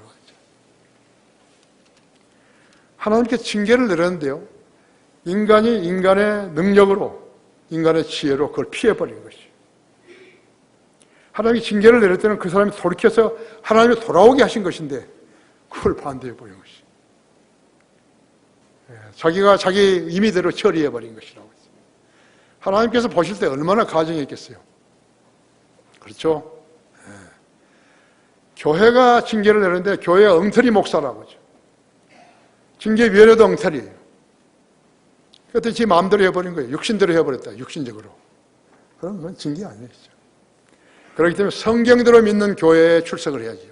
하나님께 징계를 내렸는데요. 인간이 인간의 능력으로 인간의 지혜로 그걸 피해버린 것이죠. 하나님이 징계를 내릴 때는 그 사람이 돌이켜서 하나님이 돌아오게 하신 것인데 그걸 반대해 버린 것이. 자기가 자기 임의대로 처리해 버린 것이라고 했어요. 하나님께서 보실 때 얼마나 가정했겠어요. 그렇죠? 교회가 징계를 내는데 교회가 엉터리 목사라고 하죠. 징계위원회도 엉터리예요. 그때 지 마음대로 해버린 거예요. 육신대로 해버렸다. 육신적으로. 그럼 그건 징계 아니겠죠. 그렇기 때문에 성경대로 믿는 교회에 출석을 해야죠.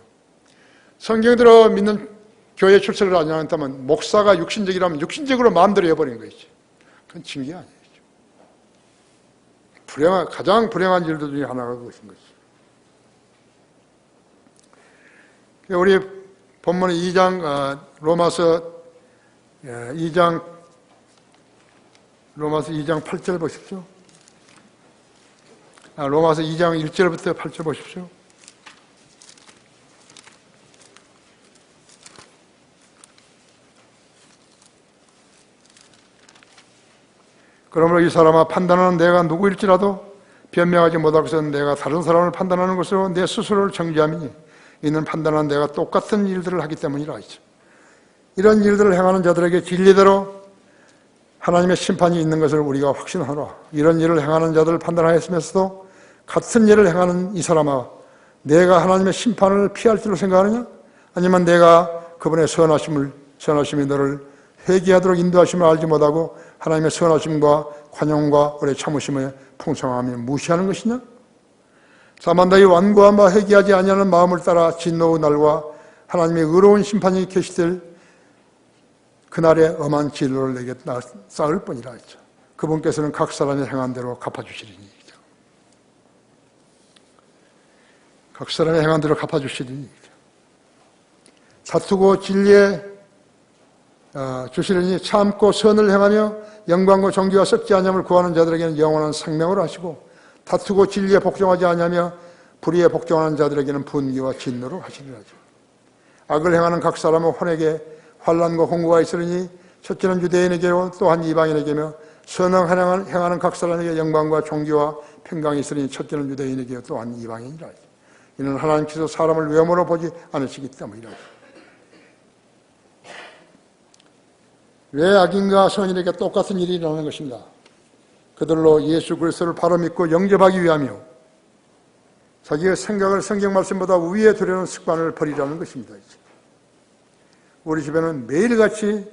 성경대로 믿는 교회에 출석을 하지 않았다면 목사가 육신적이라면 육신적으로 마음대로 해버린 거겠죠. 그건 징계 아니겠죠. 가장 불행한 일들 중에 하나가 그것인 거죠. 우리 본문 2장 로마서 2장 8절 보십시오. 로마서 2장 1절부터 8절 보십시오. 그러므로 이 사람아 판단하는 내가 누구일지라도 변명하지 못할 것은 내가 다른 사람을 판단하는 것으로 내 스스로를 정죄함이니 이는 판단하는 내가 똑같은 일들을 하기 때문이라 하죠. 이런 일들을 행하는 자들에게 진리대로 하나님의 심판이 있는 것을 우리가 확신하노라. 이런 일을 행하는 자들을 판단하였으면서도 같은 일을 행하는 이 사람아 내가 하나님의 심판을 피할 줄로 생각하느냐? 아니면 내가 그분의 선하심이 너를 회개하도록 인도하심을 알지 못하고 하나님의 선하심과 관용과 오래 참으심의 풍성함을 무시하는 것이냐? 다만 너희 완고한 바 회개하지 아니하는 마음을 따라 진노의 날과 하나님의 의로운 심판이 계시될 그날에 엄한 진노를 내게 쌓을 뿐이라 했죠. 그분께서는 각 사람이 행한 대로 갚아주시리니. 각 사람이 행한 대로 갚아주시리니. 다투고 진리에 주시리니 참고 선을 행하며 영광과 존귀와 썩지 아니함을 구하는 자들에게는 영원한 생명을 하시고 다투고 진리에 복종하지 아니하며 불의에 복종하는 자들에게는 분기와 진노를 하시리라. 악을 행하는 각 사람은 혼에게 환난과 홍구가 있으리니 첫째는 유대인에게로 또한 이방인에게며 선을 행하는 각 사람에게 영광과 존귀와 평강이 있으리니 첫째는 유대인에게 또한 이방인이라. 이는 하나님께서 사람을 외모로 보지 않으시기 때문이라. 왜 악인과 선인에게 똑같은 일이 일어나는 것인가? 그들로 예수 그리스도를 바로 믿고 영접하기 위하며 자기의 생각을 성경 말씀보다 위에 두려는 습관을 버리라는 것입니다. 우리 집에는 매일같이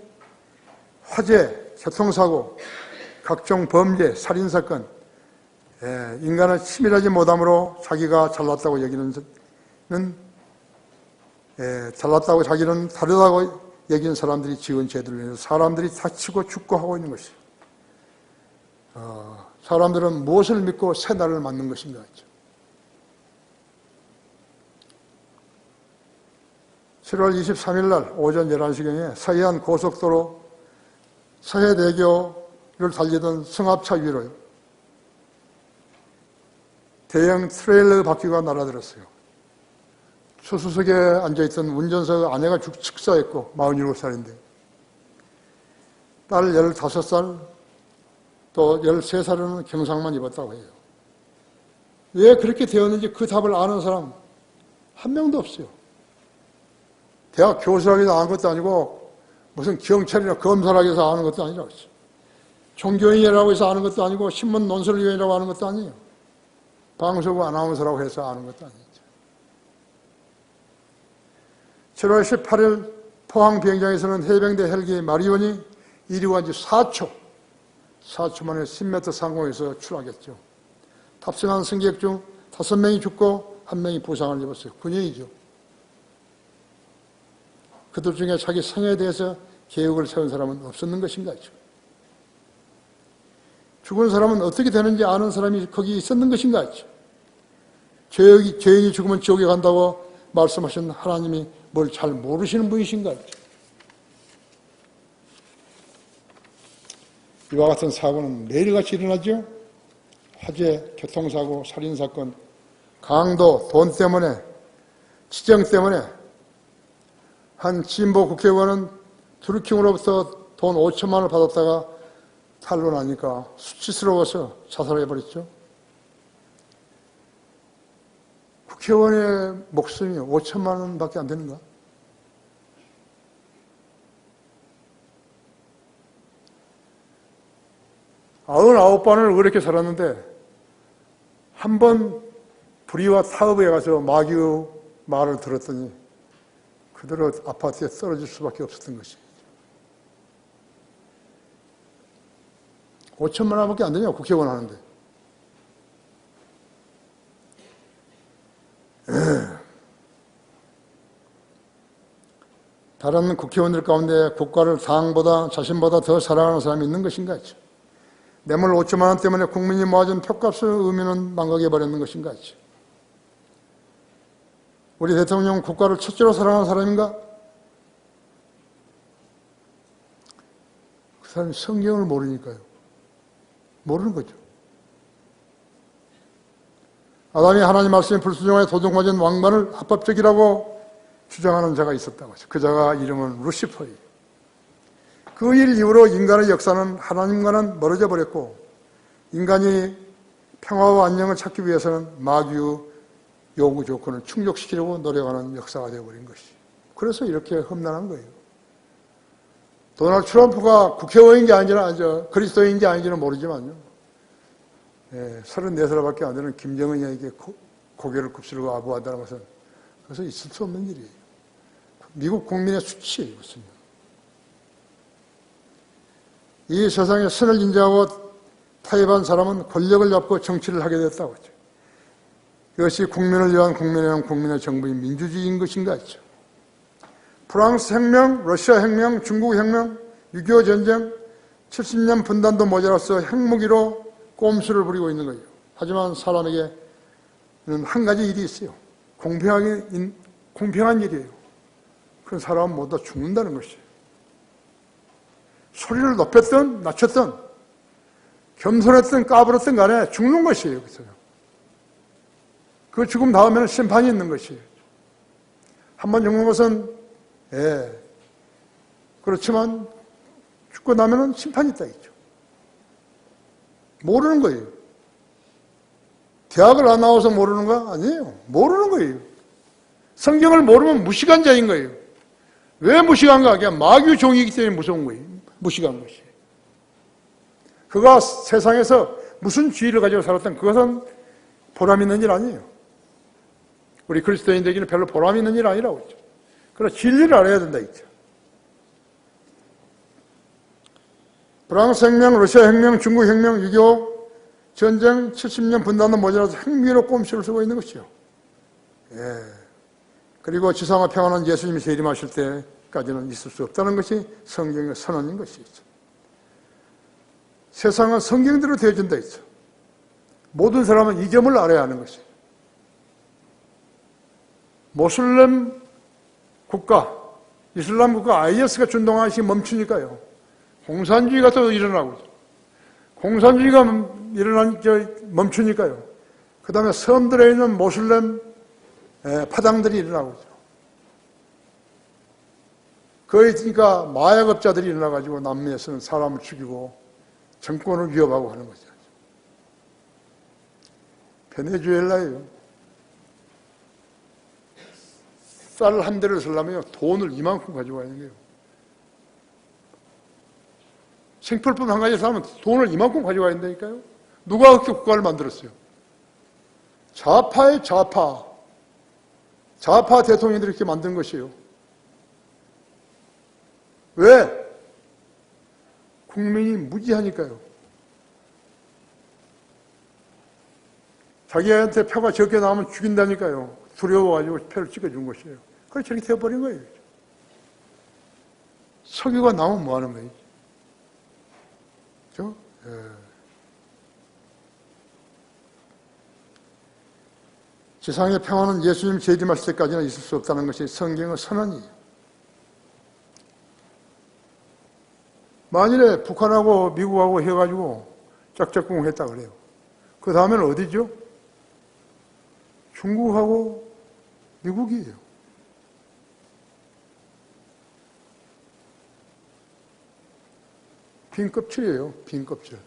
화재, 교통사고, 각종 범죄, 살인사건, 인간을 치밀하지 못함으로 자기가 잘났다고 여기는 잘났다고 자기는 다르다고 여기는 사람들이 지은 죄들로 인해서 사람들이 다치고 죽고 하고 있는 것이죠. 사람들은 무엇을 믿고 새날을 맞는 것인가 했죠. 7월 23일 날 오전 11시경에 서해안 고속도로 서해대교를 달리던 승합차 위로 대형 트레일러 바퀴가 날아들었어요. 조수석에 앉아있던 운전석 아내가 축사했고 47살인데 딸 15살 또 13살은 경상만 입었다고 해요. 왜 그렇게 되었는지 그 답을 아는 사람 한 명도 없어요. 대학 교수라고 해서 아는 것도 아니고 무슨 경찰이나 검사라고 해서 아는 것도 아니라고 했어요. 종교인이라고 해서 아는 것도 아니고 신문 논설위원이라고 하는 것도 아니에요. 방송국 아나운서라고 해서 아는 것도 아니죠. 7월 18일 포항 비행장에서는 해병대 헬기 마리온이 이륙한 지 4초 만에 10m 상공에서 추락했죠. 탑승한 승객 중 5명이 죽고 1명이 부상을 입었어요. 군인이죠. 그들 중에 자기 성에 대해서 계획을 세운 사람은 없었는 것인가? 죽은 사람은 어떻게 되는지 아는 사람이 거기 있었는 것인가? 죄인이 죽으면 지옥에 간다고 말씀하신 하나님이 뭘 잘 모르시는 분이신가? 이와 같은 사고는 매일같이 일어나죠. 화재, 교통사고, 살인사건, 강도, 돈 때문에, 지정 때문에 한 진보 국회의원은 드루킹으로부터 돈 5천만 원을 받았다가 탄로나니까 수치스러워서 자살해버렸죠. 국회의원의 목숨이 5천만 원밖에 안 되는가? 아흔아홉 번을 그렇게 살았는데 한 번 불의와 타협에 가서 마귀의 말을 들었더니 그대로 아파트에 떨어질 수밖에 없었던 것이. 5천만 원밖에 안 되냐, 국회의원 하는데. 다른 국회의원들 가운데 국가를 당보다 자신보다 더 사랑하는 사람이 있는 것인가? 뇌물 5천만 원 때문에 국민이 모아준 표값을 의미는 망각해버렸는 것인가? 우리 대통령은 국가를 첫째로 사랑하는 사람인가? 그 사람이 성경을 모르니까요. 모르는 거죠. 아담이 하나님 말씀에 불순종하여 도둑맞은 왕관을 합법적이라고 주장하는 자가 있었다고 하죠. 그 자가 이름은 루시퍼예요. 그 일 이후로 인간의 역사는 하나님과는 멀어져 버렸고 인간이 평화와 안녕을 찾기 위해서는 마귀의 요구 조건을 충족시키려고 노력하는 역사가 되어버린 것이. 그래서 이렇게 험난한 거예요. 도널드 트럼프가 국회의원인지 아닌지 그리스도인인지 아닌지는 모르지만요. 34살밖에 안 되는 김정은에게 고개를 굽시르고 아부한다는 것은 그래서 있을 수 없는 일이에요. 미국 국민의 수치예요. 이것은요. 이 세상에 선을 인정하고 타협한 사람은 권력을 잡고 정치를 하게 됐다고 하죠. 이것이 국민을 위한 국민의 정부인 민주주의인 것인가 했죠. 프랑스 혁명, 러시아 혁명, 중국 혁명, 6.25 전쟁, 70년 분단도 모자라서 핵무기로 꼼수를 부리고 있는 거예요. 하지만 사람에게는 한 가지 일이 있어요. 공평한 일이에요. 그런 사람은 모두 죽는다는 것이에요. 소리를 높였든 낮췄든 겸손했든 까불었든 간에 죽는 것이에요. 그 죽음 다음에는 심판이 있는 것이에요. 한 번 죽는 것은 그렇지만 죽고 나면은 심판이 있다 있죠. 모르는 거예요. 대학을 안 나와서 모르는 거 아니에요. 모르는 거예요. 성경을 모르면 무식한 자인 거예요. 왜 무식한가? 그냥 마귀 종이기 때문에 무서운 거예요. 무식한 것이. 그가 세상에서 무슨 지위를 가지고 살았던 그것은 보람 있는 일 아니에요. 우리 그리스도인들에게는 별로 보람 있는 일 아니라고 했죠. 그러나 진리를 알아야 된다 했죠. 프랑스 혁명, 러시아 혁명, 중국 혁명, 6.25 전쟁, 70년 분단도 모자라서 핵무기로 꼼수를 쓰고 있는 것이죠. 그리고 지상화 평안은 예수님이 재림하실 때까지는 있을 수 없다는 것이 성경의 선언인 것이죠. 세상은 성경대로 되어진다 했죠. 모든 사람은 이 점을 알아야 하는 것이죠. 모슬렘 국가, 이슬람 국가 IS가 준동하는 것이 멈추니까요. 공산주의가 또 일어나고 있죠. 공산주의가 멈추니까요. 그 다음에 섬들에 있는 모슬렘 파당들이 일어나고 있죠. 그러니까 마약업자들이 일어나가지고 남미에서는 사람을 죽이고 정권을 위협하고 하는 거죠. 베네수엘라예요. 쌀 한 대를 쓰려면 돈을 이만큼 가지고 와야 돼요. 생필품 한 가지 사면 돈을 이만큼 가져와야 된다니까요. 누가 그렇게 국가를 만들었어요? 좌파의 좌파. 좌파 대통령들이 이렇게 만든 것이에요. 왜? 국민이 무지하니까요. 자기한테 표가 적게 나오면 죽인다니까요. 두려워가지고 표를 찍어준 것이에요. 그래서 저렇게 되어버린 거예요. 석유가 나오면 뭐 하는 거예요? 그렇죠? 지상의 평화는 예수님 재림하실 때까지는 있을 수 없다는 것이 성경의 선언이에요. 만일에 북한하고 미국하고 해가지고 짝짝꿍 했다 그래요. 그 다음에는 어디죠? 중국하고 미국이에요. 빈 껍질이에요. 빈 껍질.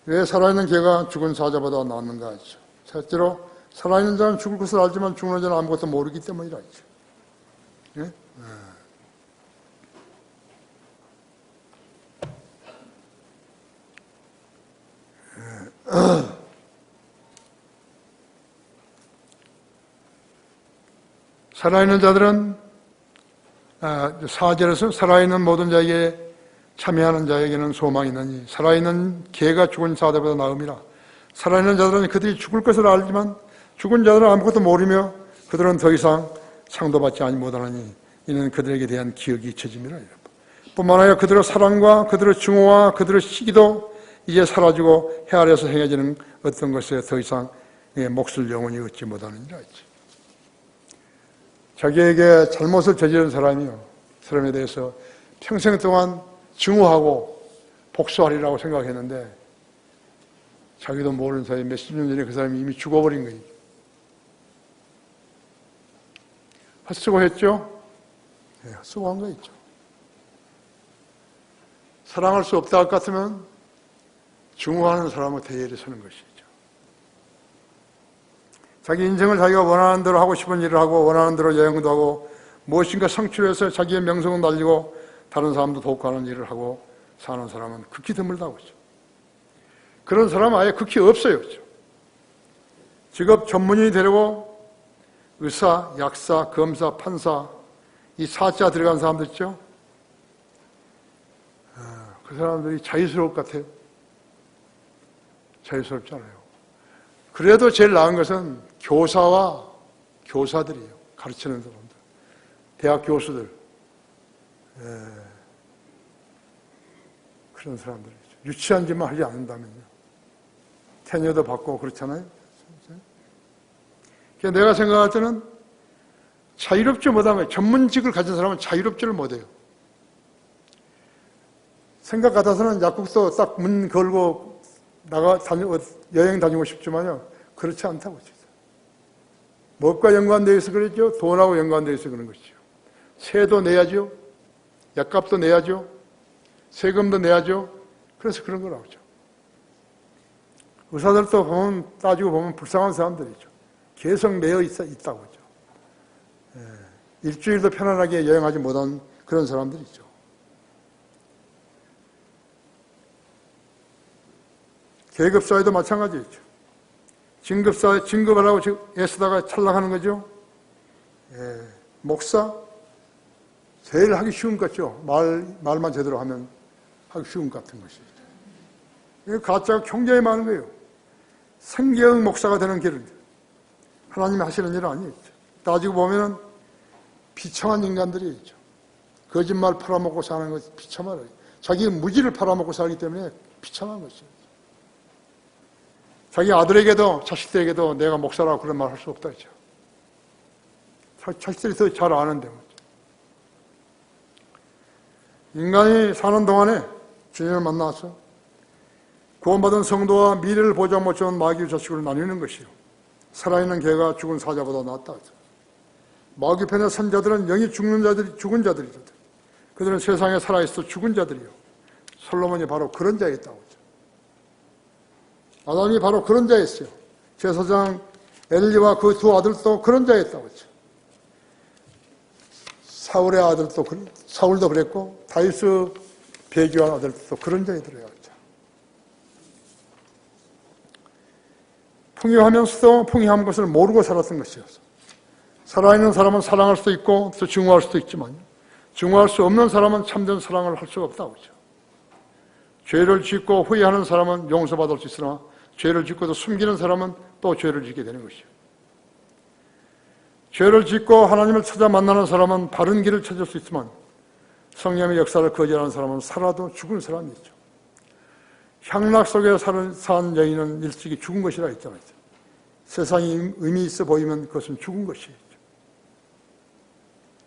왜 살아있는 개가 죽은 사자보다 낫는가 하죠. 셋째로 살아있는 자는 죽을 것을 알지만 죽는 자는 아무것도 모르기 때문이라 했죠. 예? 살아있는 자들은 4절에서 살아있는 모든 자에게 참여하는 자에게는 소망이 있느니 살아있는 개가 죽은 사자보다 나음이라. 살아있는 자들은 그들이 죽을 것을 알지만 죽은 자들은 아무것도 모르며 그들은 더 이상 상도받지 아니 못하느니 이는 그들에게 대한 기억이 잊혀짐이라. 뿐만 아니라 그들의 사랑과 그들의 증오와 그들의 시기도 이제 사라지고 해 아래에서 행해지는 어떤 것에 더 이상 몫을 영원히 얻지 못하느니라 했지. 자기에게 잘못을 저지른 사람에 대해서 평생 동안 증오하고 복수하리라고 생각했는데 자기도 모르는 사이에 몇십 년 전에 그 사람이 이미 죽어버린 거예요. 헛수고했죠? 네, 헛수고한 거 있죠. 사랑할 수 없다 할 것 같으면 증오하는 사람과 대열에 서는 것이죠. 자기 인생을 자기가 원하는 대로 하고 싶은 일을 하고 원하는 대로 여행도 하고 무엇인가 성취해서 자기의 명성을 날리고 다른 사람도 돕고 하는 일을 하고 사는 사람은 극히 드물다고 하죠. 그런 사람은 아예 극히 없어요. 직업 전문인이 되려고 의사, 약사, 검사, 판사 이 사자 들어간 사람들 있죠? 그 사람들이 자유스러울 것 같아요. 자유스럽지 않아요. 그래도 제일 나은 것은 교사와 교사들이에요. 가르치는 사람들. 대학 교수들. 그런 사람들이죠. 유치한 짓만 하지 않는다면요. 테니어도 받고 그렇잖아요. 그러니까 내가 생각할 때는 자유롭지 못한 거예요. 전문직을 가진 사람은 자유롭지를 못해요. 생각 같아서는 약국도 딱 문 걸고 여행 다니고 싶지만요. 그렇지 않다고 했어요. 무엇과 연관되어 있어 그랬죠? 돈하고 연관되어 있어 그런 것이죠. 세도 내야죠. 약값도 내야죠. 세금도 내야죠. 그래서 그런 거라고 하죠. 의사들도 따지고 보면 불쌍한 사람들이죠. 계속 매여 있다고 하죠. 일주일도 편안하게 여행하지 못한 그런 사람들이죠. 계급사회도 마찬가지죠. 진급하라고 애쓰다가 탈락하는 거죠. 목사, 제일 하기 쉬운 것 같죠. 말만 제대로 하면 하기 쉬운 것 같은 것이죠. 이거 가짜가 굉장히 많은 거예요. 생계형 목사가 되는 길은 하나님이 하시는 일은 아니에요. 따지고 보면은 비참한 인간들이죠. 거짓말 팔아먹고 사는 것이 비참하다. 자기 무지를 팔아먹고 살기 때문에 비참한 것이죠. 자기 아들에게도 자식들에게도 내가 목사라고 그런 말 할 수 없다 했죠. 자식들이 더 잘 아는데. 인간이 사는 동안에 주님을 만나서 구원받은 성도와 미래를 보장 못하는 마귀의 자식으로 나뉘는 것이요. 살아있는 개가 죽은 사자보다 낫다 하죠. 마귀 편의 선자들은 영이 죽는 자들이 죽은 자들이거든. 그들은 세상에 살아있어 죽은 자들이요. 솔로몬이 바로 그런 자였다고 하죠. 아담이 바로 그런 자였어요. 제사장 엘리와 그 두 아들도 그런 자였다고 하죠. 사울의 아들도 사울도 그랬고 다윗의 배교한 아들도 그런 자들이라고 하죠. 풍요하면서도 풍요한 것을 모르고 살았던 것이었어. 살아있는 사람은 사랑할 수도 있고 또 증오할 수도 있지만 증오할 수 없는 사람은 참된 사랑을 할 수가 없다고 하죠. 죄를 짓고 후회하는 사람은 용서받을 수 있으나 죄를 짓고도 숨기는 사람은 또 죄를 짓게 되는 것이죠. 죄를 짓고 하나님을 찾아 만나는 사람은 바른 길을 찾을 수 있지만 성령의 역사를 거절하는 사람은 살아도 죽은 사람이죠. 향락 속에 산 여인은 일찍이 죽은 것이라 했잖아요. 세상이 의미 있어 보이면 그것은 죽은 것이죠.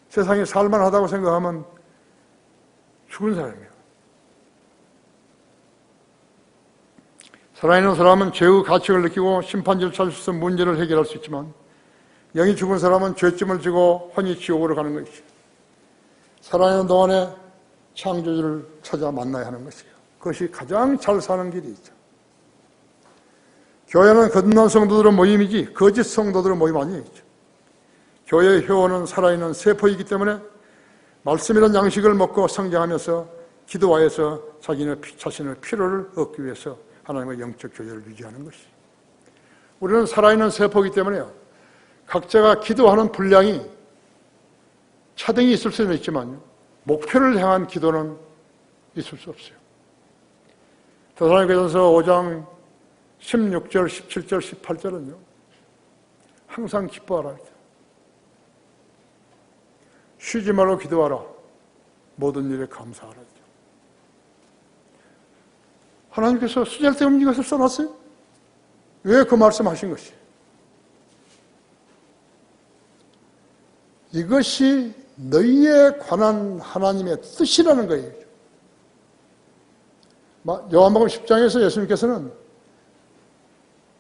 세상에 살만하다고 생각하면 죽은 사람이에요. 살아있는 사람은 죄의 가책을 느끼고 심판지를 찾을 수 있는 문제를 해결할 수 있지만 영이 죽은 사람은 죄짐을 지고 혼이 지옥으로 가는 것이죠. 살아있는 동안에 창조주를 찾아 만나야 하는 것이에요. 그것이 가장 잘 사는 길이 있죠. 교회는 거듭난 성도들의 모임이지 거짓 성도들의 모임 아니에요. 교회의 회원은 살아있는 세포이기 때문에 말씀이라는 양식을 먹고 성장하면서 기도하여서 자신의 필요를 얻기 위해서 하나님의 영적 교제를 유지하는 것이. 우리는 살아있는 세포이기 때문에요. 각자가 기도하는 분량이 차등이 있을 수는 있지만요. 목표를 향한 기도는 있을 수 없어요. 데살로니가전서 5장 16절, 17절, 18절은요. 항상 기뻐하라. 쉬지 말고 기도하라. 모든 일에 감사하라. 하나님께서 쓰잘데없는 이것을 써놨어요? 왜 그 말씀하신 것이? 이것이 너희에 관한 하나님의 뜻이라는 거예요. 요한복음 10장에서 예수님께서는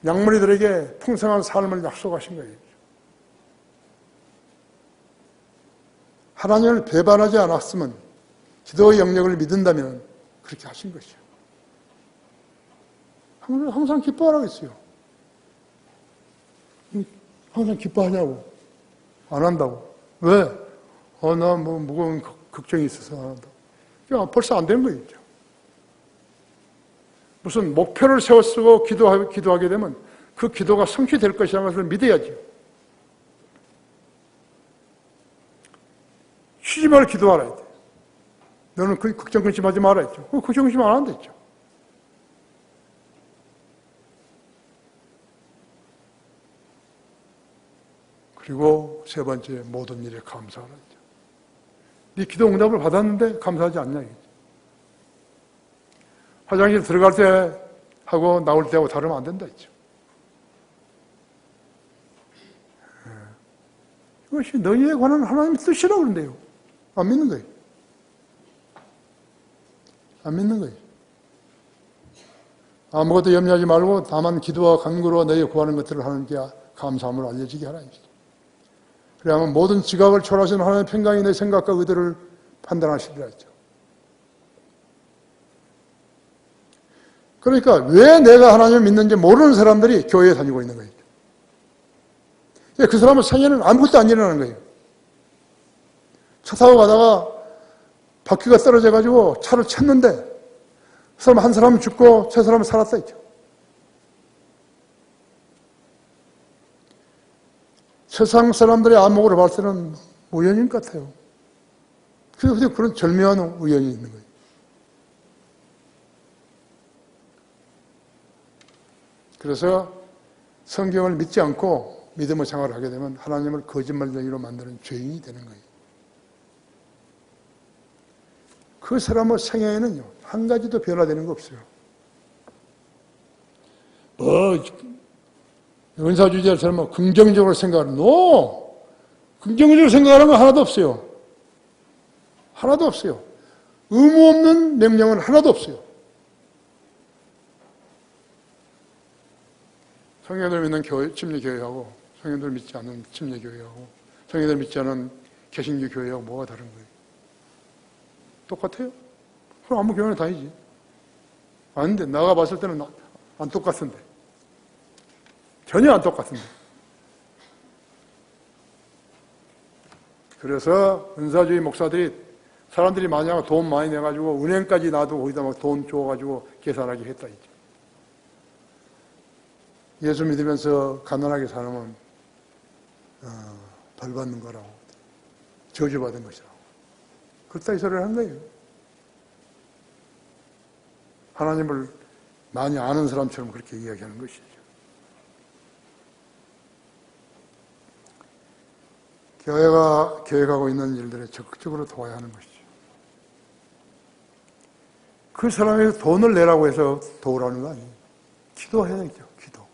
양머리들에게 풍성한 삶을 약속하신 거예요. 하나님을 배반하지 않았으면, 기도의 영역을 믿는다면 그렇게 하신 것이죠. 항상 기뻐하라고 했어요. 항상 기뻐하냐고. 안 한다고. 왜? 나 무거운 걱정이 있어서 안 한다고. 벌써 안 되는 거예요. 무슨 목표를 세웠고 기도하게 되면 그 기도가 성취될 것이라는 것을 믿어야죠. 쉬지 말고 기도하라 했대. 너는 그 걱정 근심하지 말아 했죠. 그 걱정 근심 안 한다 했죠. 그리고 세 번째, 모든 일에 감사하라 했죠. 네 기도 응답을 받았는데 감사하지 않냐 이거죠. 화장실 들어갈 때 하고 나올 때하고 다르면 안 된다 했죠. 이것이 너희에 관한 하나님의 뜻이라고 그러는데요. 안 믿는 거예요. 안 믿는 거예요. 아무것도 염려하지 말고 다만 기도와 간구로 너희 구하는 것들을 하나님께 감사함을 알려지게 하라. 그래야만 모든 지각을 초월하시는 하나님의 평강이 내 생각과 의도를 판단하시리라 했죠. 그러니까 왜 내가 하나님을 믿는지 모르는 사람들이 교회에 다니고 있는 거예요. 그 사람은 생애는 아무것도 안 일어나는 거예요. 차 타고 가다가 바퀴가 떨어져가지고 차를 찾는데 그 사람 한 사람은 죽고 저 사람은 살았다 했죠. 세상 사람들의 안목으로 봤을 때는 우연인 것 같아요. 그런데 그런 절묘한 우연이 있는 거예요. 그래서 성경을 믿지 않고 믿음의 생활을 하게 되면 하나님을 거짓말쟁이로 만드는 죄인이 되는 거예요. 그 사람의 생애에는요, 한 가지도 변화되는 거 없어요. 은사주의자처럼 긍정적으로 생각하는, 긍정적으로 생각하는 건 하나도 없어요. 하나도 없어요. 의무 없는 명령은 하나도 없어요. 성령들 믿는 교회, 침례교회하고 성령들 믿지 않는 침례교회하고 성령들 믿지 않은 개신교 교회하고 뭐가 다른 거예요? 똑같아요? 그럼 아무 교회나 다니지. 아닌데 나가 봤을 때는 안 똑같은데. 전혀 안 똑같은데. 그래서 은사주의 목사들이 사람들이 많이 하고 돈 많이 내가지고 은행까지 놔두고 거기다 막 돈 줘가지고 계산하게 했다 이죠. 예수 믿으면서 가난하게 살면 벌 받는 거라고, 저주받은 것이라고. 그렇다 이 소리를 한 거예요. 하나님을 많이 아는 사람처럼 그렇게 이야기하는 것이죠. 교회가 계획하고 있는 일들에 적극적으로 도와야 하는 것이죠. 그 사람에게 돈을 내라고 해서 도우라는 거 아니에요. 기도해야죠. 기도.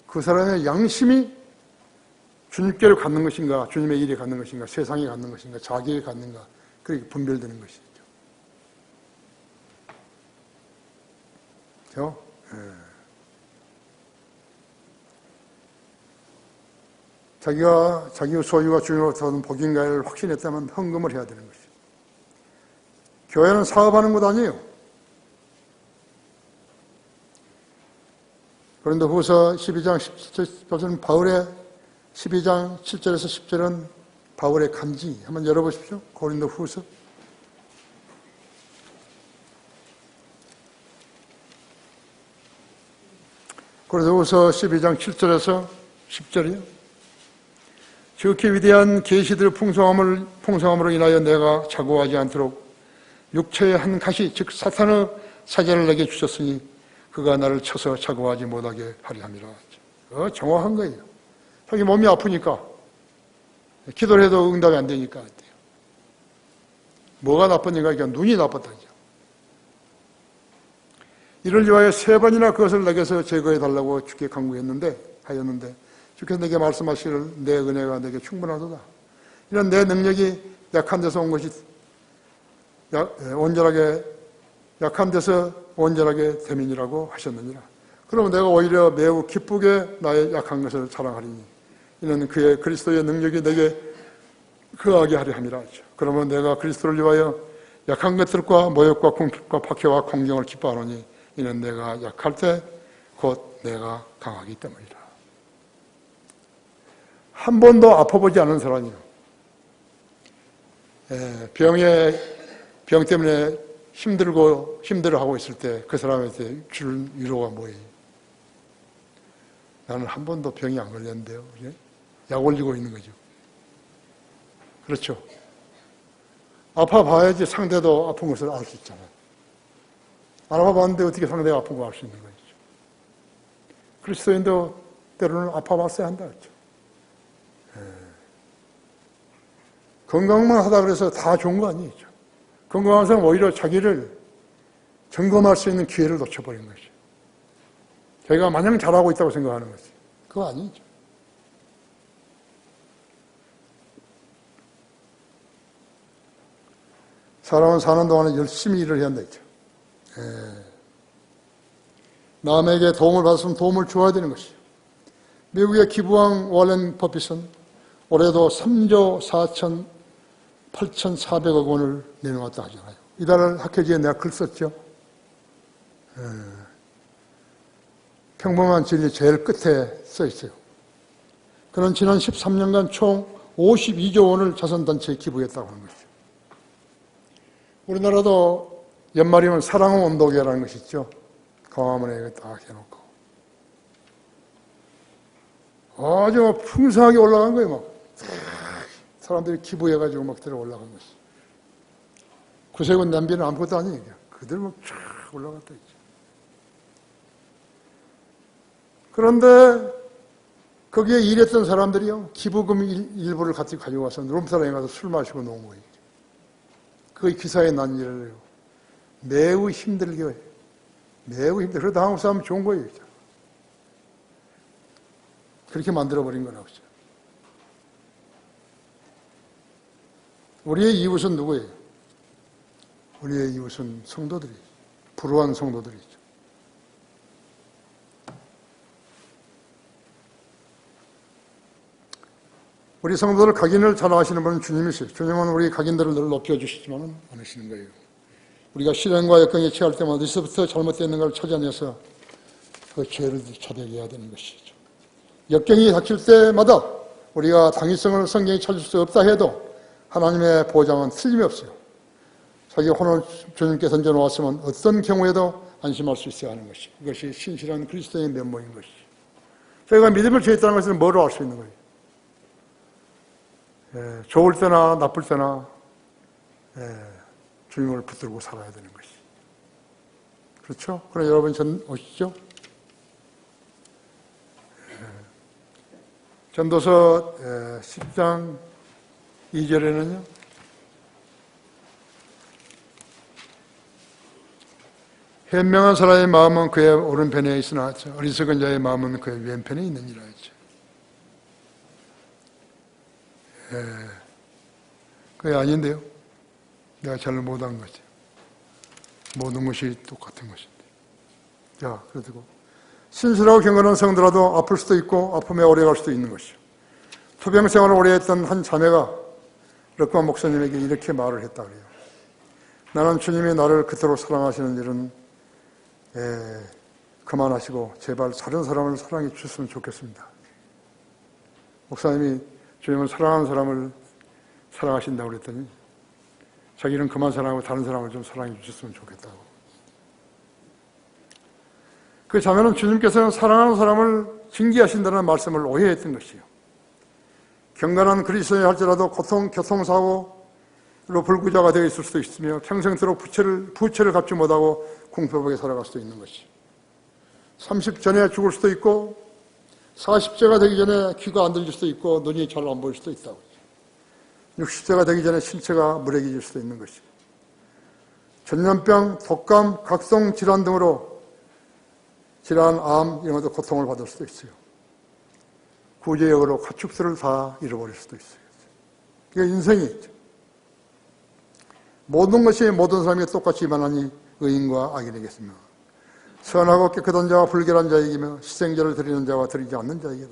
그 사람의 양심이 주님께로 갖는 것인가, 주님의 일에 갖는 것인가, 세상에 갖는 것인가, 자기에 갖는가, 그렇게 분별되는 것이죠. 그렇죠? 자기가 자기 소유가 주님으로부터 얻은 복인가를 확신했다면 헌금을 해야 되는 것이죠. 교회는 사업하는 것 아니에요. 고린도후서 12장 17절은 바울의 12장 7절에서 10절은 바울의 간지. 한번 열어보십시오. 고린도후서. 고린도후서 12장 7절에서 10절이요. 지극히 위대한 계시들의 풍성함으로 인하여 내가 자고하지 않도록 육체의 한 가시, 즉 사탄의 사자를 내게 주셨으니 그가 나를 쳐서 자고하지 못하게 하려 함이라. 정확한 거예요. 자기 몸이 아프니까 기도를 해도 응답이 안 되니까. 뭐가 나쁘니까? 그러니까 눈이 나빴다죠. 이를 위하여 3번이나 그것을 내게서 제거해 달라고 주께 하였는데 주께서 내게 말씀하시기를 내 은혜가 내게 충분하도다. 이런 내 능력이 약한 데서 온 것이 약한 데서 온전하게 됨이니라고 하셨느니라. 그러면 내가 오히려 매우 기쁘게 나의 약한 것을 자랑하리니 이는 그의 그리스도의 능력이 내게 거하게 하려 함이라. 그러면 내가 그리스도를 위하여 약한 것들과 모욕과 궁핍과 박해와 공경을 기뻐하노니 이는 내가 약할 때 곧 내가 강하기 때문이라. 한 번도 아파보지 않은 사람이요. 병 때문에 힘들어하고 있을 때 그 사람한테 줄 위로가 뭐예요? 나는 한 번도 병이 안 걸렸는데요. 약 올리고 있는 거죠. 그렇죠. 아파봐야지 상대도 아픈 것을 알 수 있잖아요. 안 아파봤는데 어떻게 상대가 아픈 거 알 수 있는 거죠. 그리스도인도 때로는 아파봤어야 한다. 그렇죠. 건강만 하다 그래서 다 좋은 거 아니죠. 건강한 사람은 오히려 자기를 점검할 수 있는 기회를 놓쳐버린 것이죠. 자기가 마냥 잘하고 있다고 생각하는 거지. 그거 아니죠. 사람은 사는 동안에 열심히 일을 해야 한다. 남에게 도움을 받았으면 도움을 줘야 되는 것이죠. 미국의 기부왕 워렌 버핏은 올해도 3조 8,400억 원을 내놓았다 하잖아요. 이달 학회지에 내가 글 썼죠. 평범한 진리 제일 끝에 써 있어요. 그는 지난 13년간 총 52조 원을 자선단체에 기부했다고 하는 것이죠. 우리나라도 연말이면 사랑의 온도계라는 것이 있죠. 광화문에 딱 해놓고 아주 풍성하게 올라간 거예요. 막 사람들이 기부해가지고 막 들어 올라간 것이. 구세군 냄비는 아무것도 아니에요. 그대로 막 쫙 올라갔다 있죠. 그런데 거기에 일했던 사람들이요, 기부금 일부를 같이 가져와서 룸사롱에 가서 술 마시고 노는 거예요. 그 기사에 난 일을 매우 힘들게 해요. 매우 힘들게. 그러다 한국 사람은 좋은 거예요. 그렇게 만들어버린 거나 보죠. 우리의 이웃은 누구예요? 우리의 이웃은 성도들이죠. 불우한 성도들이죠. 우리 성도들 각인을 잘 아시는 분은 주님이세요. 주님은 우리 각인들을 늘 높여주시지만 않으시는 거예요. 우리가 시련과 역경에 처할 때마다 어디서부터 잘못되는가를 찾아내서 그 죄를 자백해야 되는 것이죠. 역경이 닥칠 때마다 우리가 당위성을 성경에 찾을 수 없다 해도 하나님의 보장은 틀림이 없어요. 자기 혼을 주님께 던져놓았으면 어떤 경우에도 안심할 수 있어야 하는 것이. 그것이 신실한 그리스도의 면모인 것이죠. 저희가 믿음을 지었다는 것은 뭐로 알 수 있는 거예요? 좋을 때나 나쁠 때나 주님을 붙들고 살아야 되는 것이. 그렇죠? 그럼 여러분 전 오시죠? 전도서 10장 2절에는요. 현명한 사람의 마음은 그의 오른편에 있으나 어리석은 자의 마음은 그의 왼편에 있느니라 했죠. 그게 아닌데요. 내가 잘 못한 거지. 모든 것이 똑같은 것인데. 자, 그리고 신실하고 경건한 성도라도 아플 수도 있고 아픔에 오래 갈 수도 있는 것이죠. 투병 생활을 오래 했던 한 자매가 럭과 목사님에게 이렇게 말을 했다 그래요. 나는 주님이 나를 그토록 사랑하시는 일은 그만하시고 제발 다른 사람을 사랑해 주셨으면 좋겠습니다. 목사님이 주님은 사랑하는 사람을 사랑하신다고 그랬더니 자기는 그만 사랑하고 다른 사람을 좀 사랑해 주셨으면 좋겠다고. 그 자매는 주님께서는 사랑하는 사람을 징계하신다는 말씀을 오해했던 것이요. 경건한 그리스도인이 할지라도 교통사고로 불구자가 되어 있을 수도 있으며 평생토록 부채를 갚지 못하고 궁핍하게 살아갈 수도 있는 것이. 30 전에 죽을 수도 있고 40세가 되기 전에 귀가 안 들릴 수도 있고 눈이 잘 안 보일 수도 있다고. 60세가 되기 전에 신체가 무력해질 수도 있는 것이. 전염병, 독감, 각성 질환 등으로 질환, 암 이런 것도 고통을 받을 수도 있어요. 구제역으로 가축들을 다 잃어버릴 수도 있어요. 이게 인생이죠. 모든 것이 모든 사람이 똑같이 임하나니 의인과 악인이겠으며 선하고 깨끗한 자와 불결한 자에게며 희생제를 드리는 자와 드리지 않는 자에게도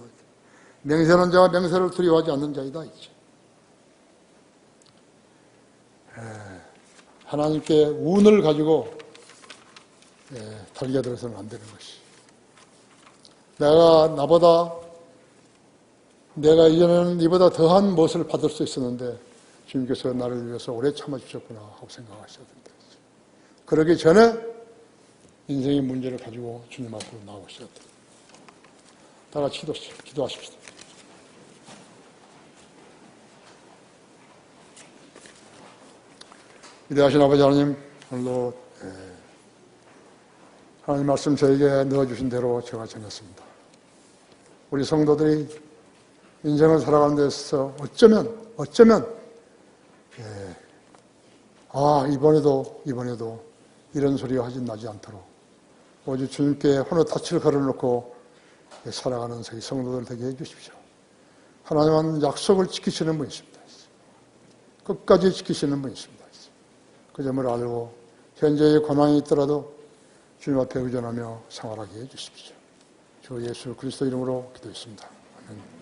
맹세하는 자와 맹세를 두려워하지 않는 자이다 있죠. 하나님께 운을 가지고 달겨들어서는 안 되는 것이. 내가 이전에는 이보다 더한 무엇을 받을 수 있었는데 주님께서 나를 위해서 오래 참아주셨구나 하고 생각하셔야 된다. 그러기 전에 인생의 문제를 가지고 주님 앞으로 나오셔야 된다. 다 같이 기도하십시다. 위대하신 아버지 하나님, 오늘도 하나님 말씀 저에게 넣어주신 대로 제가 전했습니다. 우리 성도들이 인생을 살아가는 데 있어서 어쩌면 이번에도 이런 소리가 하진 나지 않도록 오직 주님께 혼의 닻을 걸어놓고 살아가는 저희 성도들 되게 해주십시오. 하나님은 약속을 지키시는 분이십니다. 끝까지 지키시는 분이십니다. 그 점을 알고 현재의 고난이 있더라도 주님 앞에 의존하며 생활하게 해주십시오. 주 예수 그리스도 이름으로 기도했습니다. 아멘.